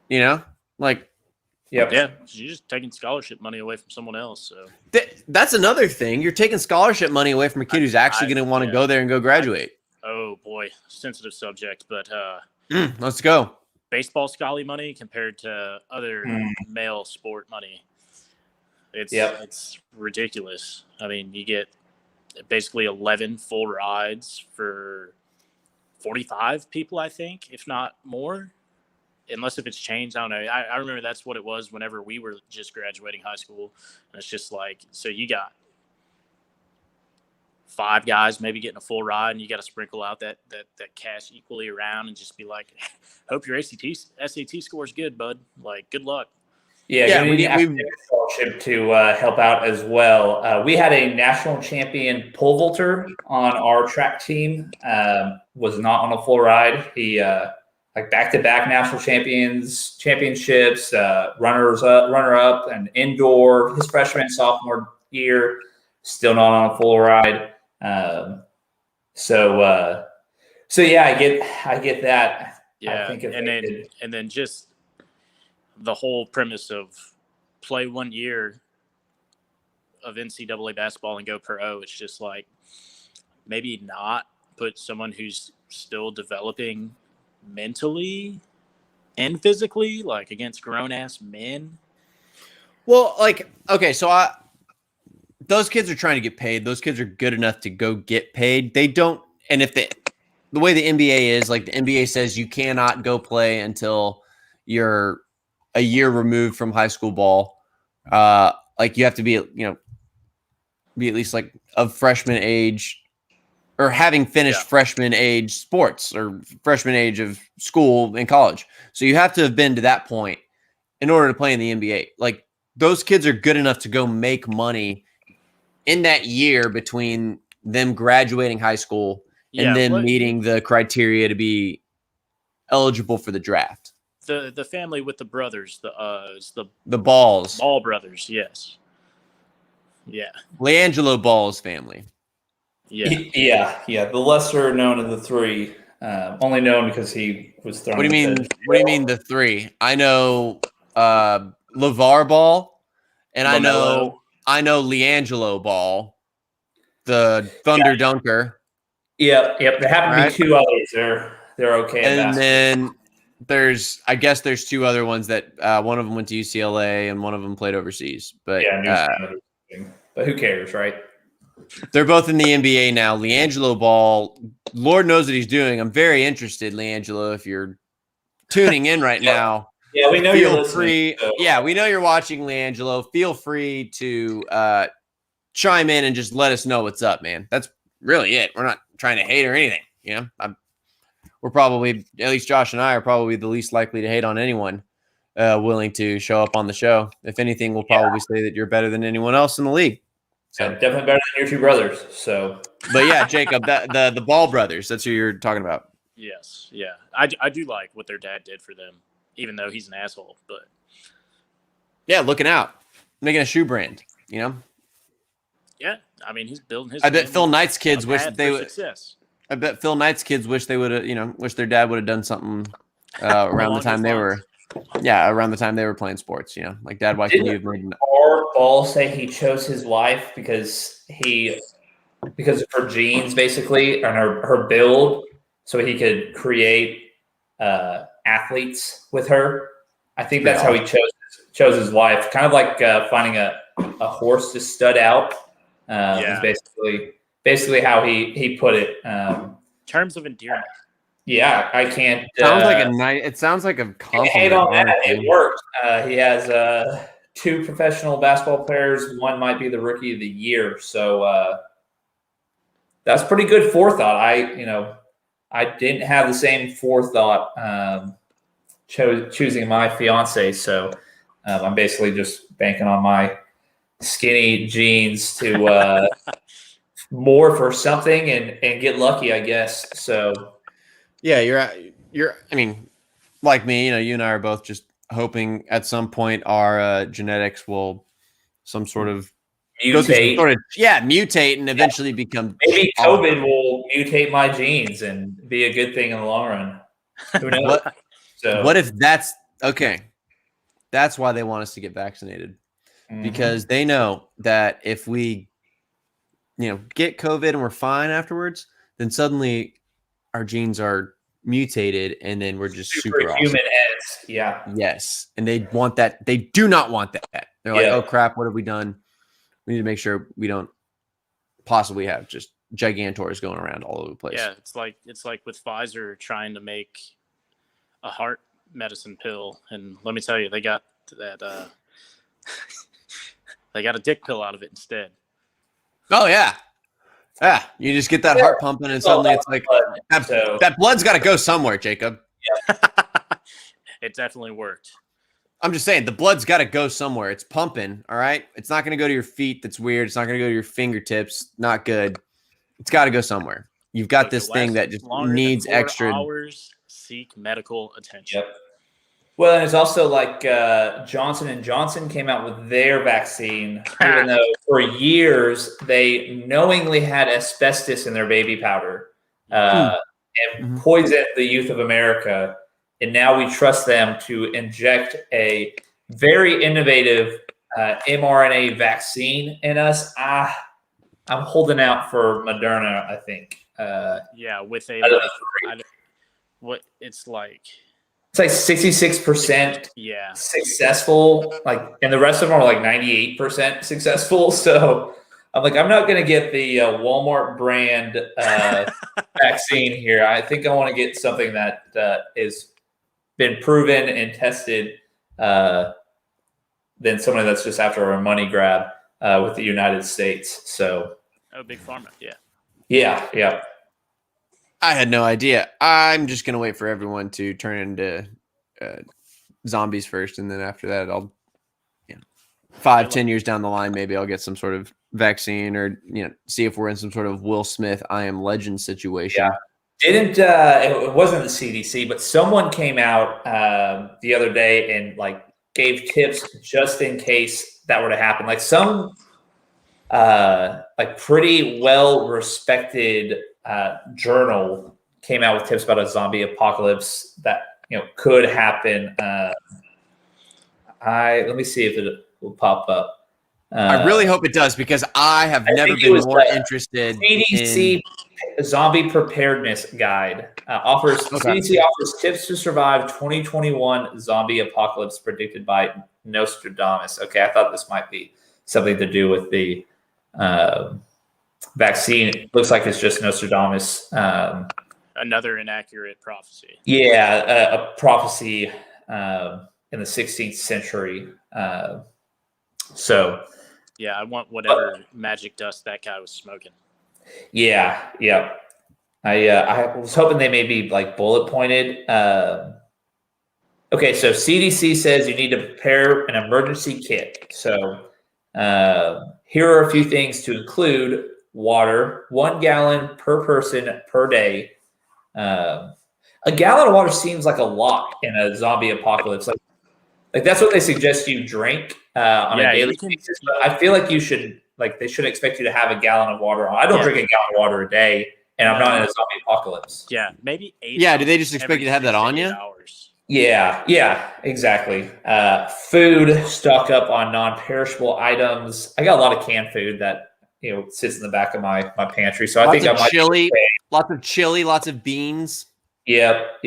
Yeah. You're just taking scholarship money away from someone else. So that's another thing. You're taking scholarship money away from a kid who's actually going to want to go there and go graduate. Oh boy, sensitive subject, but let's go. Baseball scholarly money compared to other male sport money. It's ridiculous. I mean, you get basically 11 full rides for 45 people, I think, if not more. Unless if it's changed, I don't know. I remember that's what it was whenever we were just graduating high school. And it's just like, so you got 5 guys maybe getting a full ride, and you got to sprinkle out that cash equally around and just be like, hope your SAT score is good, bud. Like, good luck. Yeah, we need scholarship to help out as well. We had a national champion pole vaulter on our track team. Was not on a full ride. He back-to-back national championships, runner up, and indoor. His freshman and sophomore year, still not on a full ride. So yeah, I get that. Yeah, I think if and then just the whole premise of play 1 year of NCAA basketball and go pro. It's just like maybe not put someone who's still developing mentally and physically, like against grown ass men. Well, like, okay, so those kids are trying to get paid. Those kids are good enough to go get paid. They don't, and if the way the NBA is, like the NBA says you cannot go play until you're a year removed from high school ball. Like you have to be at least like of freshman age or having finished freshman age sports or freshman age of school in college. So you have to have been to that point in order to play in the NBA. Like those kids are good enough to go make money in that year between them graduating high school and then meeting the criteria to be eligible for the draft. The family with the brothers, the Balls. Ball brothers, yes. Yeah. LiAngelo Ball's family. Yeah. The lesser known of the three, only known because he was thrown. What do you mean? What do you mean the three? I know LeVar Ball, and LaMelo. I know LiAngelo Ball, the Thunder dunker. Yep. There happen to be two others. They're okay. And then there's two other ones that one of them went to UCLA and one of them played overseas. But but who cares, right? They're both in the NBA now. LiAngelo Ball, Lord knows what he's doing. I'm very interested, LiAngelo, if you're tuning in right now. Yeah, we know you're listening. Yeah, we know you're watching, LiAngelo. Feel free to chime in and just let us know what's up, man. That's really it. We're not trying to hate or anything. We're probably, at least Josh and I are probably the least likely to hate on anyone willing to show up on the show. If anything, we'll probably say that you're better than anyone else in the league. So definitely better than your two brothers. So, but yeah, Jacob, the Ball brothers, that's who you're talking about. Yes, yeah, I do like what their dad did for them, even though he's an asshole. But yeah, looking out, making a shoe brand, Yeah, I mean, he's building his. I bet Phil Knight's kids wish they would. Success. I bet Phil Knight's kids wish they would have, wish their dad would have done something around the time they were. Yeah, around the time they were playing sports, like Dad, why can you have made Ball say he chose his wife because of her genes, basically, and her build, so he could create athletes with her. I think that's how he chose his wife. Kind of like finding a horse to stud out. Is basically how he put it. Terms of endearment. Yeah, I can't. It sounds like a compliment. Hate on that. It worked. He has two professional basketball players. One might be the rookie of the year. So that's pretty good forethought. I didn't have the same forethought choosing my fiance. So I'm basically just banking on my skinny jeans to more for something and get lucky, I guess. So. Yeah, you're. I mean, like me, you and I are both just hoping at some point our genetics will some sort of mutate, mutate and eventually become. Maybe COVID will mutate my genes and be a good thing in the long run. Who knows? What if that's okay? That's why they want us to get vaccinated, because they know that if we, get COVID and we're fine afterwards, then suddenly our genes are mutated and then we're just super human awesome. Yeah. Yes. And they want that. They do not want that. They're like, oh crap, what have we done? We need to make sure we don't possibly have just gigantors going around all over the place. Yeah, it's like with Pfizer trying to make a heart medicine pill, and let me tell you, they got that they got a dick pill out of it instead. Oh yeah. Yeah, you just get that heart pumping, and suddenly it's like that blood's got to go somewhere, Jacob. Yeah. It definitely worked. I'm just saying the blood's got to go somewhere. It's pumping, all right? It's not going to go to your feet. That's weird. It's not going to go to your fingertips. Not good. It's got to go somewhere. You've got this thing that just needs extra hours. Seek medical attention. Yep. Well, and it's also like Johnson & Johnson came out with their vaccine, even though for years they knowingly had asbestos in their baby powder. and poisoned the youth of America. And now we trust them to inject a very innovative mRNA vaccine in us. I'm holding out for Moderna, I think. With a what it's like 66% successful, and the rest of them are like 98% successful. So I'm not going to get the Walmart brand vaccine here. I think I want to get something that is been proven and tested than somebody that's just after a money grab with the United States. So, big pharma, yeah. I had no idea. I'm just gonna wait for everyone to turn into zombies first, and then after that, I'll 5-10 years down the line, maybe I'll get some sort of vaccine, or see if we're in some sort of Will Smith I Am Legend situation. It wasn't the CDC, but someone came out the other day and gave tips just in case that were to happen. Some pretty well respected journal came out with tips about a zombie apocalypse that could happen. Let me see if it will pop up. I really hope it does, because I have never been more interested. CDC Zombie Preparedness Guide CDC offers tips to survive 2021 zombie apocalypse predicted by Nostradamus. Okay, I thought this might be something to do with the vaccine. It looks like it's just Nostradamus. Another inaccurate prophecy. Yeah, a prophecy in the 16th century. I want whatever magic dust that guy was smoking. Yeah. I was hoping they may be bullet pointed. Okay, so CDC says you need to prepare an emergency kit. So here are a few things to include: water, 1 gallon per person per day. A gallon of water seems like a lot in a zombie apocalypse. That's what they suggest you drink on a daily basis. But I feel like you should, they should expect you to have a gallon of water on. I don't drink a gallon of water a day, and I'm not in a zombie apocalypse. Yeah, maybe 8. Yeah, do they just expect you to have that on you? Hours. Yeah, exactly. Food, stock up on non-perishable items. I got a lot of canned food that sits in the back of my pantry. So I think I might lots of chili, lots of beans. Yep.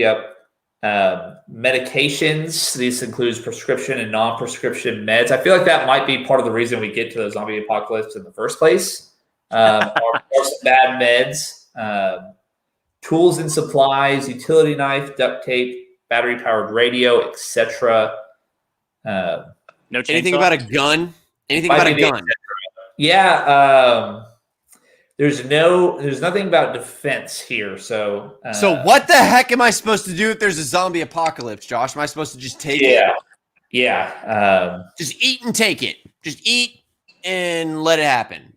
Medications. This includes prescription and non-prescription meds. I feel like that might be part of the reason we get to the zombie apocalypse in the first place. Or some bad meds. Tools and supplies, utility knife, duct tape, battery-powered radio, etc. No chainsaw? Anything about a gun? Anything about a gun? Yeah. There's nothing about defense here. So what the heck am I supposed to do if there's a zombie apocalypse, Josh? Am I supposed to just take it? Yeah. Just eat and take it. Just eat and let it happen.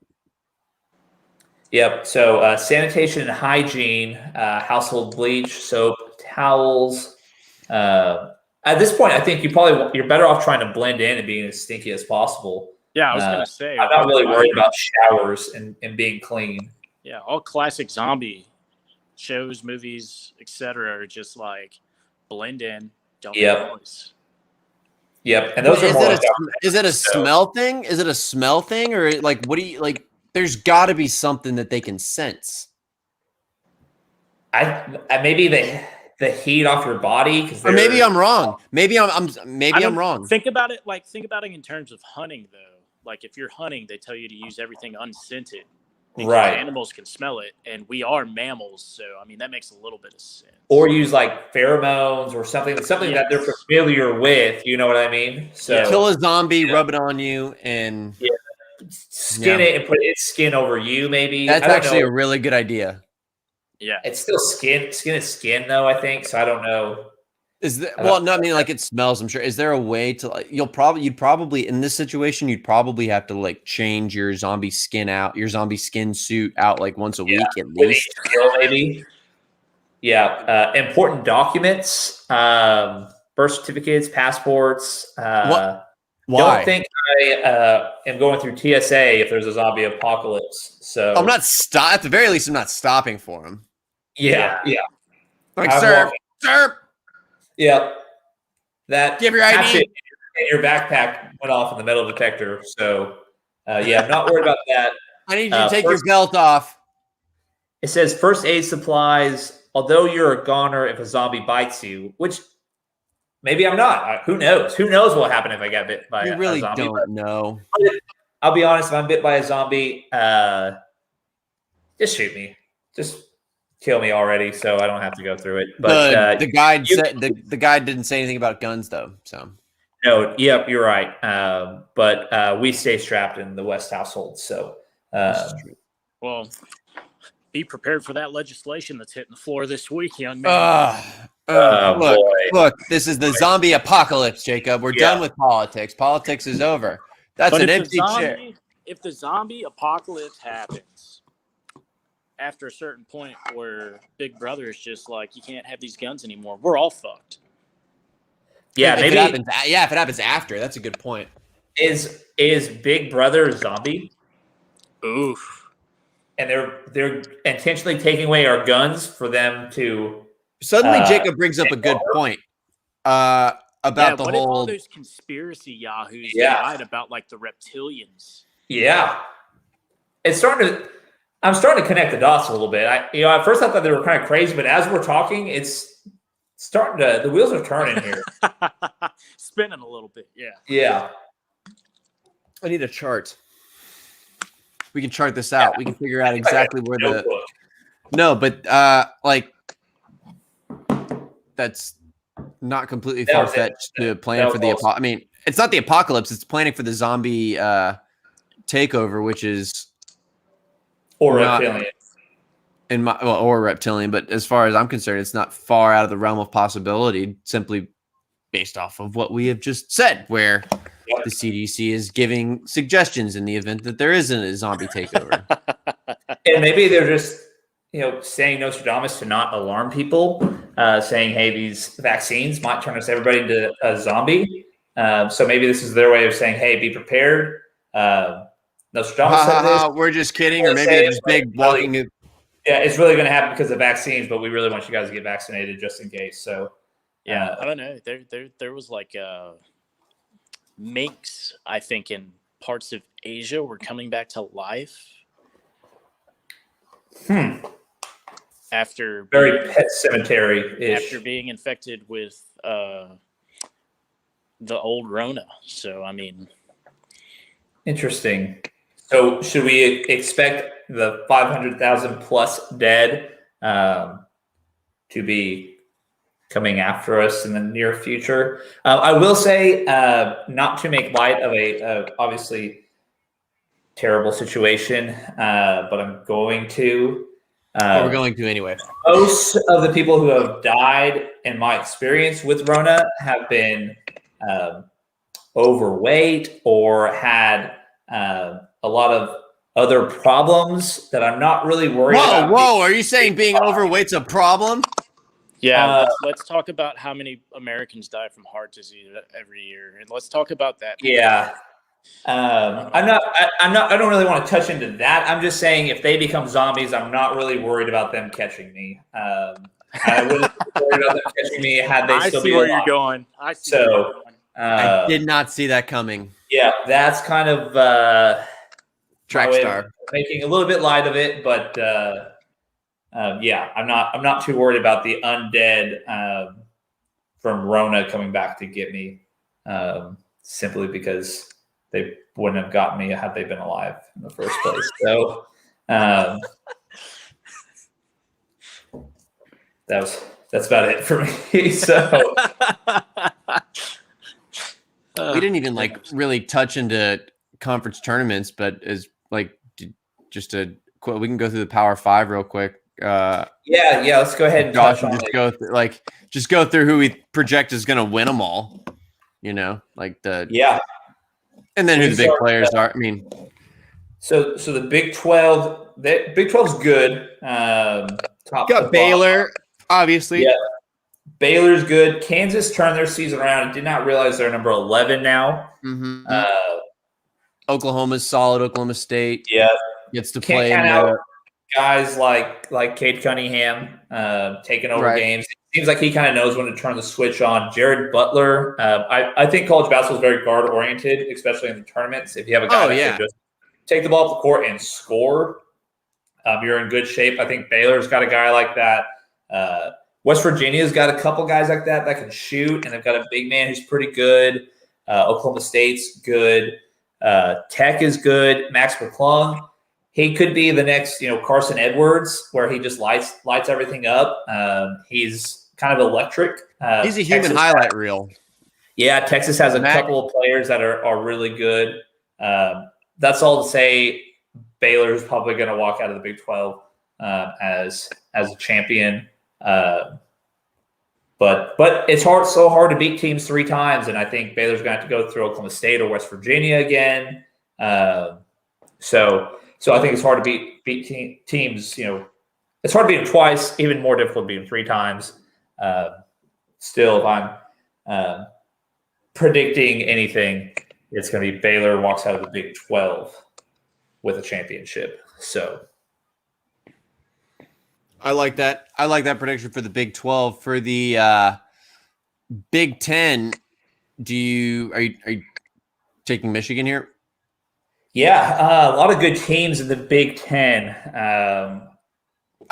Yep. So sanitation and hygiene, household bleach, soap, towels. At this point, I think you're better off trying to blend in and being as stinky as possible. Yeah, I was going to say. I'm not really worried about showers and being clean. Yeah, all classic zombie shows, movies, etc. are just blend in, don't make noise. Yep, and those is it a smell thing? Is it a smell thing, or what do you There's got to be something that they can sense. I maybe the heat off your body, or maybe I'm wrong. Maybe I'm wrong. Think about it in terms of hunting, though. If you're hunting, they tell you to use everything unscented. Because animals can smell it, and we are mammals, so that makes a little bit of sense. Or use pheromones or something that they're familiar with. You know what I mean? So kill a zombie, rub it on you, and skin it and put its skin over you. Maybe that's actually a really good idea. Yeah, it's still skin. Skin is skin, though. I think so. I don't know. Is that it smells? I'm sure. Is there a way to you'd probably in this situation you'd probably have to change your zombie skin suit out once a week at least. Maybe. Yeah. Important documents, birth certificates, passports. Why? Don't think I am going through TSA if there's a zombie apocalypse. So I'm not at the very least I'm not stopping for them. Yeah. Like, I'm sir, walking. sir, Yeah. That give your ID. hatchet in your backpack went off in the metal detector. So, yeah, I'm not worried about that. I need you to take your belt off. It says first aid supplies, although you're a goner if a zombie bites you, which maybe I'm not. Who knows? Who knows what will happen if I get bit by You really a zombie? don't know. I'll be honest, if I'm bit by a zombie, just shoot me. Just kill me already so I don't have to go through it. But the guide said the guide didn't say anything about guns though. So no, yep, you're right. But we stay strapped in the West household. So Well, be prepared for that legislation that's hitting the floor this week, young man. Look, this is the zombie apocalypse, Jacob. We're done with politics. Politics is over. That's an empty chair. If the zombie apocalypse happens after a certain point where Big Brother is just like, you can't have these guns anymore, we're all fucked. Yeah, if maybe. If it happens after, that's a good point. Is Big Brother a zombie? Oof. And they're intentionally taking away our guns for them to. Suddenly, Jacob brings up a good point about the what whole. If all those conspiracy yahoos lied about like the reptilians? Yeah, I'm starting to connect the dots a little bit. At first I thought they were kind of crazy, but as we're talking, it's starting to. The wheels are turning here. Spinning a little bit. Yeah. Yeah. I need a chart. We can chart this out. We can figure out exactly where the. No, but like. That's not completely far-fetched to plan for the apocalypse. I mean, it's not the apocalypse. It's planning for the zombie takeover, which is reptilian. Or reptilian. But as far as I'm concerned, it's not far out of the realm of possibility, simply based off of what we have just said, where the CDC is giving suggestions in the event that there isn't a zombie takeover. And maybe they're just saying Nostradamus to not alarm people, saying, hey, these vaccines might turn everybody into a zombie. So maybe this is their way of saying, hey, be prepared. Nostradamus said this. We're just kidding. Or maybe they're just big walking. Yeah, it's really going to happen because of vaccines, but we really want you guys to get vaccinated just in case. So, yeah, I don't know. There was like minks, I think, in parts of Asia were coming back to life. After very pet cemetery after being infected with the old Rona. So I mean, interesting. So should we expect the 500,000 plus dead to be coming after us in the near future? I will say, not to make light of a obviously terrible situation, but I'm going to. We're going to anyway. Most of the people who have died, in my experience with Rona, have been overweight or had a lot of other problems that I'm not really worried about. Whoa! Are you saying being overweight's a problem? Yeah. Let's talk about how many Americans die from heart disease every year, and let's talk about that. Yeah. I don't really want to touch into that. I'm just saying if they become zombies, I'm not really worried about them catching me. I wouldn't be worried about them catching me had they still be alive. I see where you're going. I did not see that coming. Yeah, that's kind of track star making a little bit light of it, but yeah, I'm not too worried about the undead from Rona coming back to get me, simply because they wouldn't have gotten me had they been alive in the first place. So that's about it for me. So we didn't even really touch into conference tournaments, but as just a quote, we can go through the Power Five real quick. Yeah, let's go ahead and Josh touch on it. Just go through who we project is going to win them all. And then who the big players are. I mean, so the Big 12, Big 12's good. Got Baylor, obviously. Yeah, Baylor's good. Kansas turned their season around. I did not realize they're number 11 now. Mm-hmm. Oklahoma's solid. Oklahoma State. Yeah, gets to Can't play. count out guys like Cade Cunningham taking over games. It seems like he kind of knows when to turn the switch on. Jared Butler. I think college basketball is very guard oriented, especially in the tournaments. If you have a guy that can just take the ball off the court and score, you're in good shape. I think Baylor's got a guy like that. West Virginia's got a couple guys like that can shoot, and they've got a big man who's pretty good. Oklahoma State's good. Tech is good. Max McClung, he could be the next, Carson Edwards, where he just lights everything up. He's kind of electric. He's a human highlight reel. Yeah, Texas has a couple of players that are really good. That's all to say. Baylor's probably going to walk out of the Big 12 as a champion. But it's so hard to beat teams 3 times, and I think Baylor's going to have to go through Oklahoma State or West Virginia again. So I think it's hard to beat teams. It's hard to beat them twice. Even more difficult to beat them 3 times. Still, if I'm predicting anything, it's going to be Baylor walks out of the Big 12 with a championship. So. I like that. I like that prediction for the Big 12. For the Big 10, are you taking Michigan here? Yeah, a lot of good teams in the Big 10. I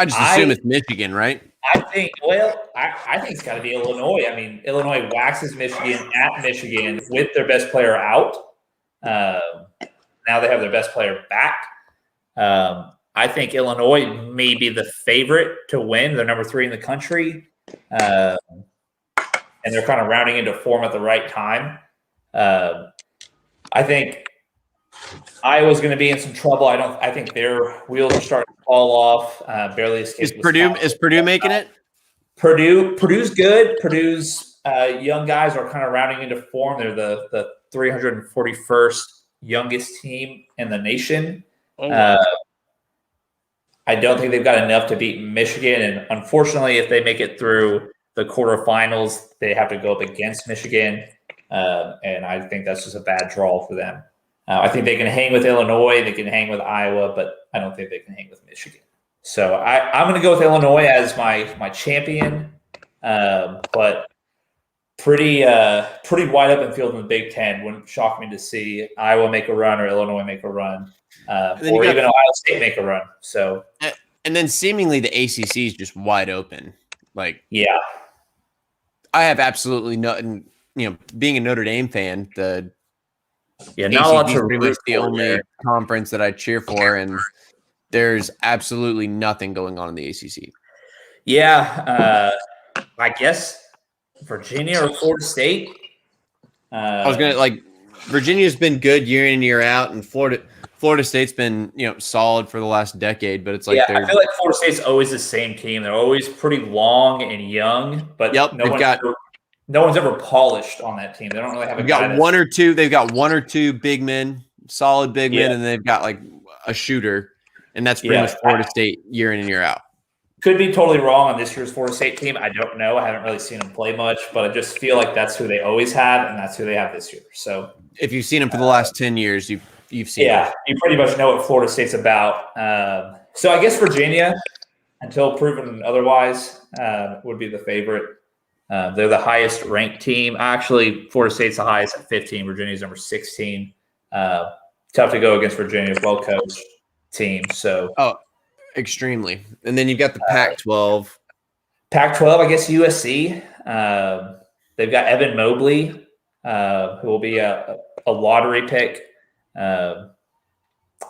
just assume it's Michigan, right? I think it's got to be Illinois. I mean, Illinois waxes Michigan at Michigan with their best player out. Now they have their best player back. I think Illinois may be the favorite to win. They're number 3 in the country. And they're kind of rounding into form at the right time. I think Iowa's going to be in some trouble. I think their wheels are starting to fall off. Barely escaped. Is Purdue making it? Purdue's good. Purdue's young guys are kind of rounding into form. They're the 341st youngest team in the nation. I don't think they've got enough to beat Michigan. And unfortunately, if they make it through the quarterfinals, they have to go up against Michigan. And I think that's just a bad draw for them. I think they can hang with Illinois. They can hang with Iowa, but I don't think they can hang with Michigan. So I'm going to go with Illinois as my champion. But pretty wide open field in the Big 10. Wouldn't shock me to see Iowa make a run or Illinois make a run. Or even Ohio State make a run. So, and then seemingly the ACC is just wide open. Yeah, I have absolutely nothing. Being a Notre Dame fan, the not a lot to pretty much the only conference that I cheer for, and there's absolutely nothing going on in the ACC. Yeah, I guess Virginia or Florida State. I was gonna Virginia's been good year in year out, and Florida State's been solid for the last decade, but it's I feel like Florida State's always the same team. They're always pretty long and young, but no one's ever polished on that team. They don't really have. They've got one or two big men, solid big men, and they've got a shooter, and that's pretty much Florida State year in and year out. Could be totally wrong on this year's Florida State team. I don't know. I haven't really seen them play much, but I just feel like that's who they always have, and that's who they have this year. So if you've seen them for the last 10 years, you've seen them. You pretty much know what Florida State's about. So I guess Virginia, until proven otherwise, would be the favorite. They're the highest ranked team. Actually, Florida State's the highest at 15. Virginia's number 16. Tough to go against Virginia's well-coached team. So extremely. And then you've got the Pac-12. Pac-12, I guess USC. They've got Evan Mobley, who will be a lottery pick. And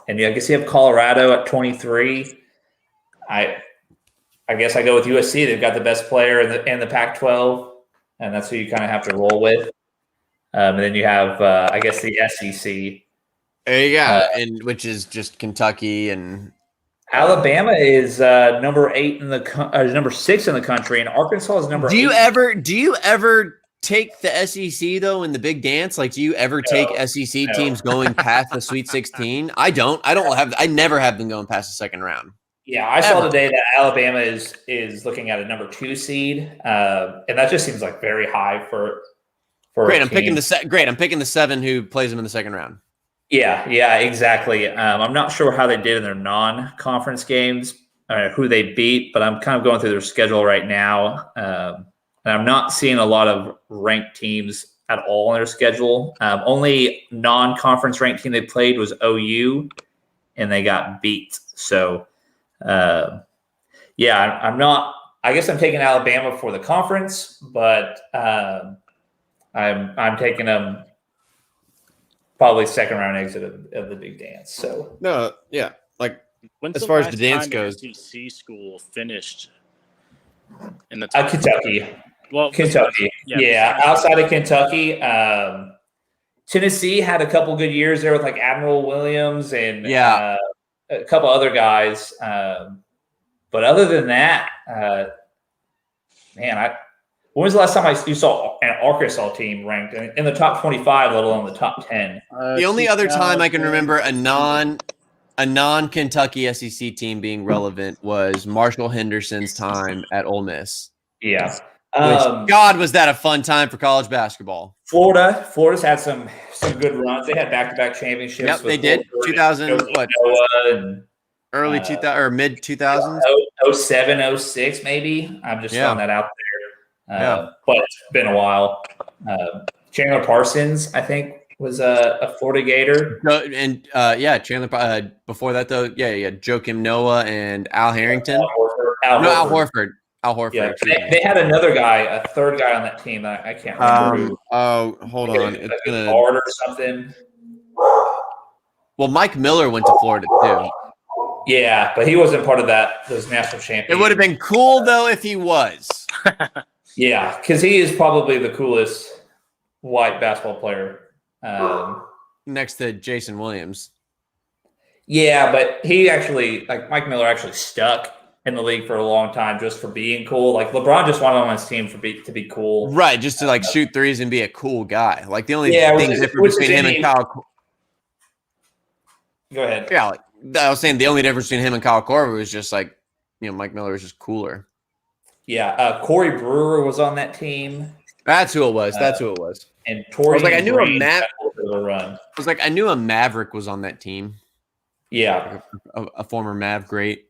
I guess you have Colorado at 23. I guess I go with USC. They've got the best player in the Pac-12, and that's who you kind of have to roll with. And then you have, I guess, the SEC. There you go, and which is just Kentucky and Alabama is number 8 number 6 in the country, and Arkansas is number 8. Do you ever take the SEC though in the big dance? Do you ever take SEC teams going past the Sweet 16? I don't. I never have them going past the second round. Yeah, I saw today that Alabama is looking at a number 2 seed, and that just seems like very high for. Great, I'm picking the 7 who plays them in the second round. Yeah, exactly. I'm not sure how they did in their non-conference games, who they beat, but I'm kind of going through their schedule right now. And I'm not seeing a lot of ranked teams at all on their schedule. Only non-conference ranked team they played was OU, and they got beat. So, yeah, I'm not. I guess I'm taking Alabama for the conference, but I'm taking them probably second round exit of the Big Dance. So no, yeah, like When's as far as the last dance time goes, an SEC school finished in the Kentucky. Well, Kentucky. Yeah, outside of Kentucky, Tennessee had a couple good years there with like Admiral Williams and a couple other guys. But other than that, man, when was the last time you saw an Arkansas team ranked in the top 25, let alone the top 10? The only other time I can remember a non-Kentucky SEC team being relevant was Marshall Henderson's time at Ole Miss. Yeah. God, was that a fun time for college basketball? Florida's had some good runs. They had back-to-back championships. Yep, they did. 2000, what? Early 2000 or mid 2000s? 07, 06 maybe. I'm just throwing that out there. But it's been a while. Chandler Parsons, I think, was a Florida Gator. And Chandler. Before that, though, Joakim Noah and Al Harrington. Al Horford. Yeah, they had another guy, a third guy on that team. I can't remember who. Oh, hold on. It's gonna guard or something. Well, Mike Miller went to Florida too. Yeah, but he wasn't part of those national champions. It would have been cool though if he was. Yeah, because he is probably the coolest white basketball player. Next to Jason Williams. Yeah, but he actually, like Mike Miller, actually stuck in the league for a long time just for being cool. Like LeBron just wanted on his team to be cool, right? Just to shoot threes and be a cool guy. Like the only thing different between him and Kyle. Go ahead. Yeah, I was saying the only difference between him and Kyle Korver was just Mike Miller was just cooler. Yeah, Corey Brewer was on that team. That's who it was. And Torian I knew I knew a Maverick was on that team. Yeah, a former Mav great.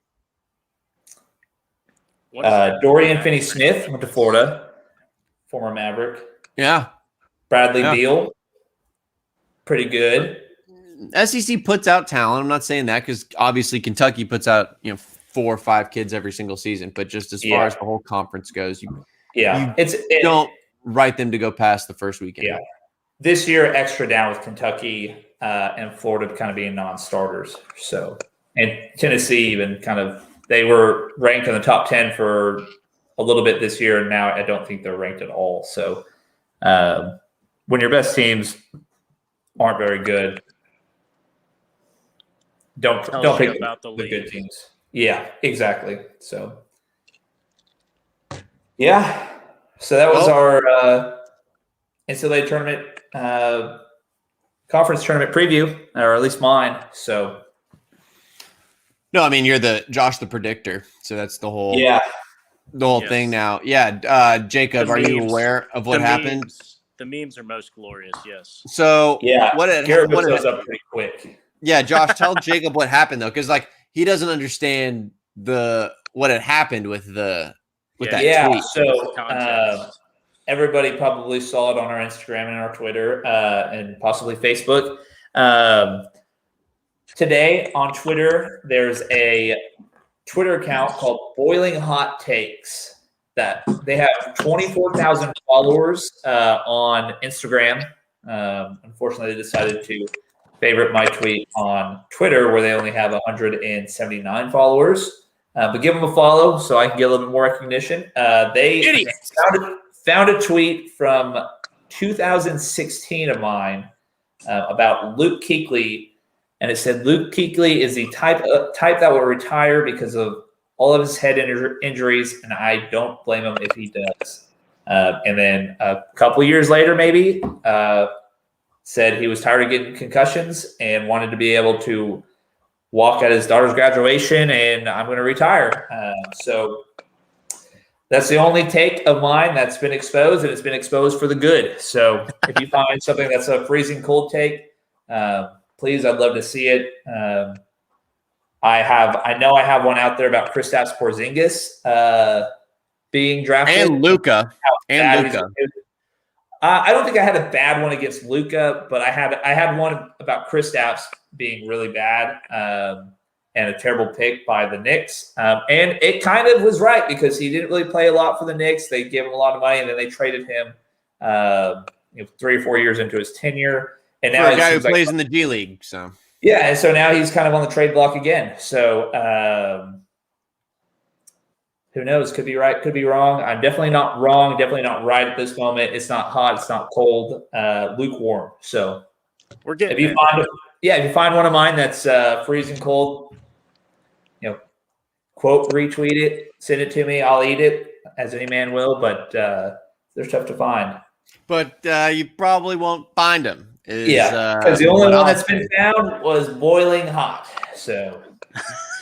Dorian Finney-Smith went to Florida, former Maverick. Yeah. Bradley Beal, pretty good. SEC puts out talent. I'm not saying that because obviously Kentucky puts out 4 or 5 kids every single season. But just as far as the whole conference goes, you don't write them to go past the first weekend. Yeah. This year, extra down with Kentucky and Florida kind of being non-starters. So, and Tennessee even kind of. They were ranked in the top 10 for a little bit this year, and now I don't think they're ranked at all. So when your best teams aren't very good, don't pick about the good teams. Yeah, exactly. So, yeah. So that was our NCAA tournament conference tournament preview, or at least mine. So. No, I mean you're the Josh the predictor, so that's the whole thing now. Yeah, Jacob, are you aware of what happened? The memes are most glorious. Yes. Garrett So goes up pretty quick. Yeah, Josh, tell Jacob what happened though, because he doesn't understand what had happened with that tweet. So everybody probably saw it on our Instagram and our Twitter and possibly Facebook. Today on Twitter, there's a Twitter account called Boiling Hot Takes that they have 24,000 followers on Instagram. Unfortunately, they decided to favorite my tweet on Twitter where they only have 179 followers. But give them a follow so I can get a little bit more recognition. They found a tweet from 2016 of mine about Luke Kuechly. And it said Luke Kuechly is the type that will retire because of all of his head injuries, and I don't blame him if he does. And then a couple years later, maybe, said he was tired of getting concussions and wanted to be able to walk at his daughter's graduation, and I'm going to retire. So that's the only take of mine that's been exposed, and it's been exposed for the good. So if you find something that's a freezing cold take, please, I'd love to see it. I know I have one out there about Kristaps Porzingis being drafted. And Luka. I don't think I had a bad one against Luka, but I had one about Kristaps being really bad and a terrible pick by the Knicks. And it kind of was right because he didn't really play a lot for the Knicks. They gave him a lot of money, and then they traded him 3 or 4 years into his tenure. And now for a guy who plays in the G League. So yeah, and so now he's kind of on the trade block again. So who knows? Could be right, could be wrong. I'm definitely not wrong, definitely not right at this moment. It's not hot, it's not cold, lukewarm. So we're getting if you find one of mine that's freezing cold, quote, retweet it, send it to me. I'll eat it, as any man will, but they're tough to find. But you probably won't find them. Because the only one that's been found was boiling hot. So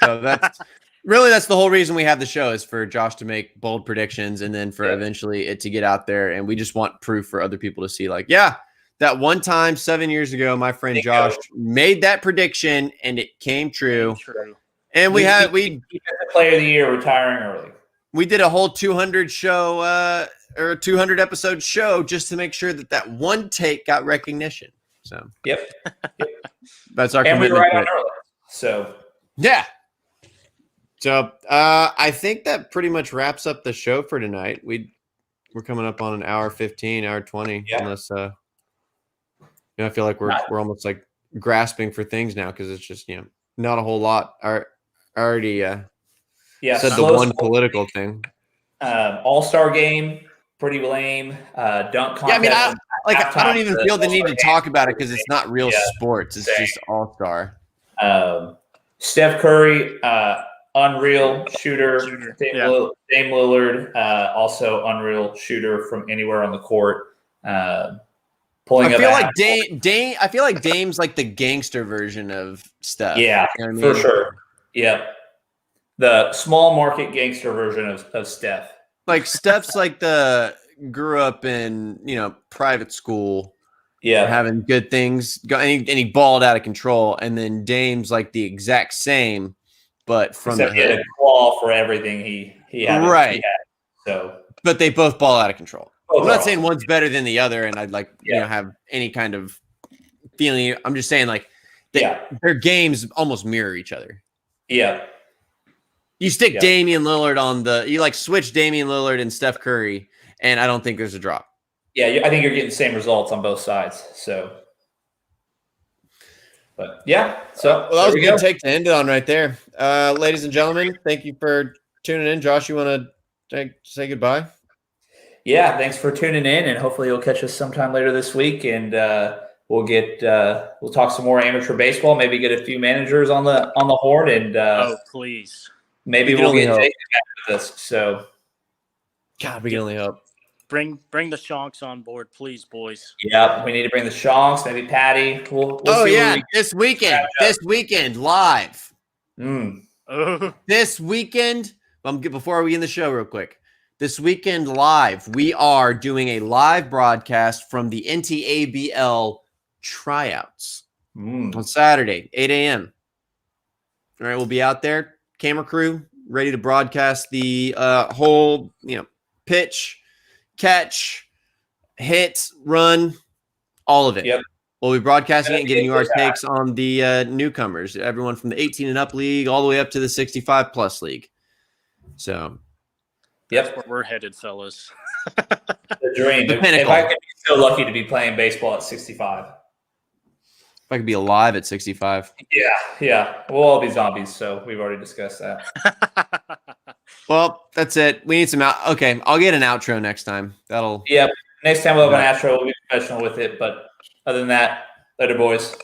that's really, that's the whole reason we have the show, is for Josh to make bold predictions and then for eventually it to get out there. And we just want proof for other people to see, like, yeah, that one time 7 years ago, my friend Josh made that prediction and it came true. And we player of the year retiring early. We did a whole 200 show or a 200 episode show just to make sure that one take got recognition. So that's our commitment. And we were right on early. So yeah. So I think that pretty much wraps up the show for tonight. We're coming up on an hour 15, hour 20, unless I feel like we're almost like grasping for things now because it's just not a whole lot. I already said the one political thing. All-Star game, pretty lame. Dunk contest. Yeah, I don't even feel the need to talk about it because it's not real sports. It's just All-Star. Steph Curry, unreal shooter. Dame Lillard, also unreal shooter from anywhere on the court. I feel like Dame's like the gangster version of Steph. Yeah, for sure. Yeah. The small market gangster version of Steph. Like Steph's like grew up in, private school. Yeah. Having good things. And he balled out of control. And then Dame's like the exact same, but from Except he had a claw for everything he had. Right. He had, so. But they both ball out of control. I'm not saying one's better than the other, and I'd have any kind of feeling. I'm just saying their games almost mirror each other. Yeah. You stick Damian Lillard you switch Damian Lillard and Steph Curry, and I don't think there's a drop. Yeah, I think you're getting the same results on both sides. So, but yeah. So that was a good take to end it on right there. Ladies and gentlemen, thank you for tuning in. Josh, you want to say goodbye? Yeah, thanks for tuning in, and hopefully you'll catch us sometime later this week, and we'll talk some more amateur baseball. Maybe get a few managers on the horn, and please, maybe we'll get Jacob after this. So, God, we can only hope. Bring the Shonks on board, please, boys. Yeah, we need to bring the Shonks, maybe Patty. We'll see this weekend live. This weekend. Before we end the show, real quick. This weekend live, we are doing a live broadcast from the NTABL tryouts on Saturday, 8 a.m. All right, we'll be out there, camera crew, ready to broadcast the whole, pitch, catch, hit, run, all of it. Yep. We'll be broadcasting it and giving you our takes on the newcomers, everyone from the 18 and up league all the way up to the 65 plus league. So. That's where we're headed, fellas. The dream. If I could be so lucky to be playing baseball at 65. If I could be alive at 65. Yeah. We'll all be zombies, so we've already discussed that. Well, that's it. We need some Okay, I'll get an outro next time. Next time we'll have an outro. We'll be professional with it. But other than that, later, boys.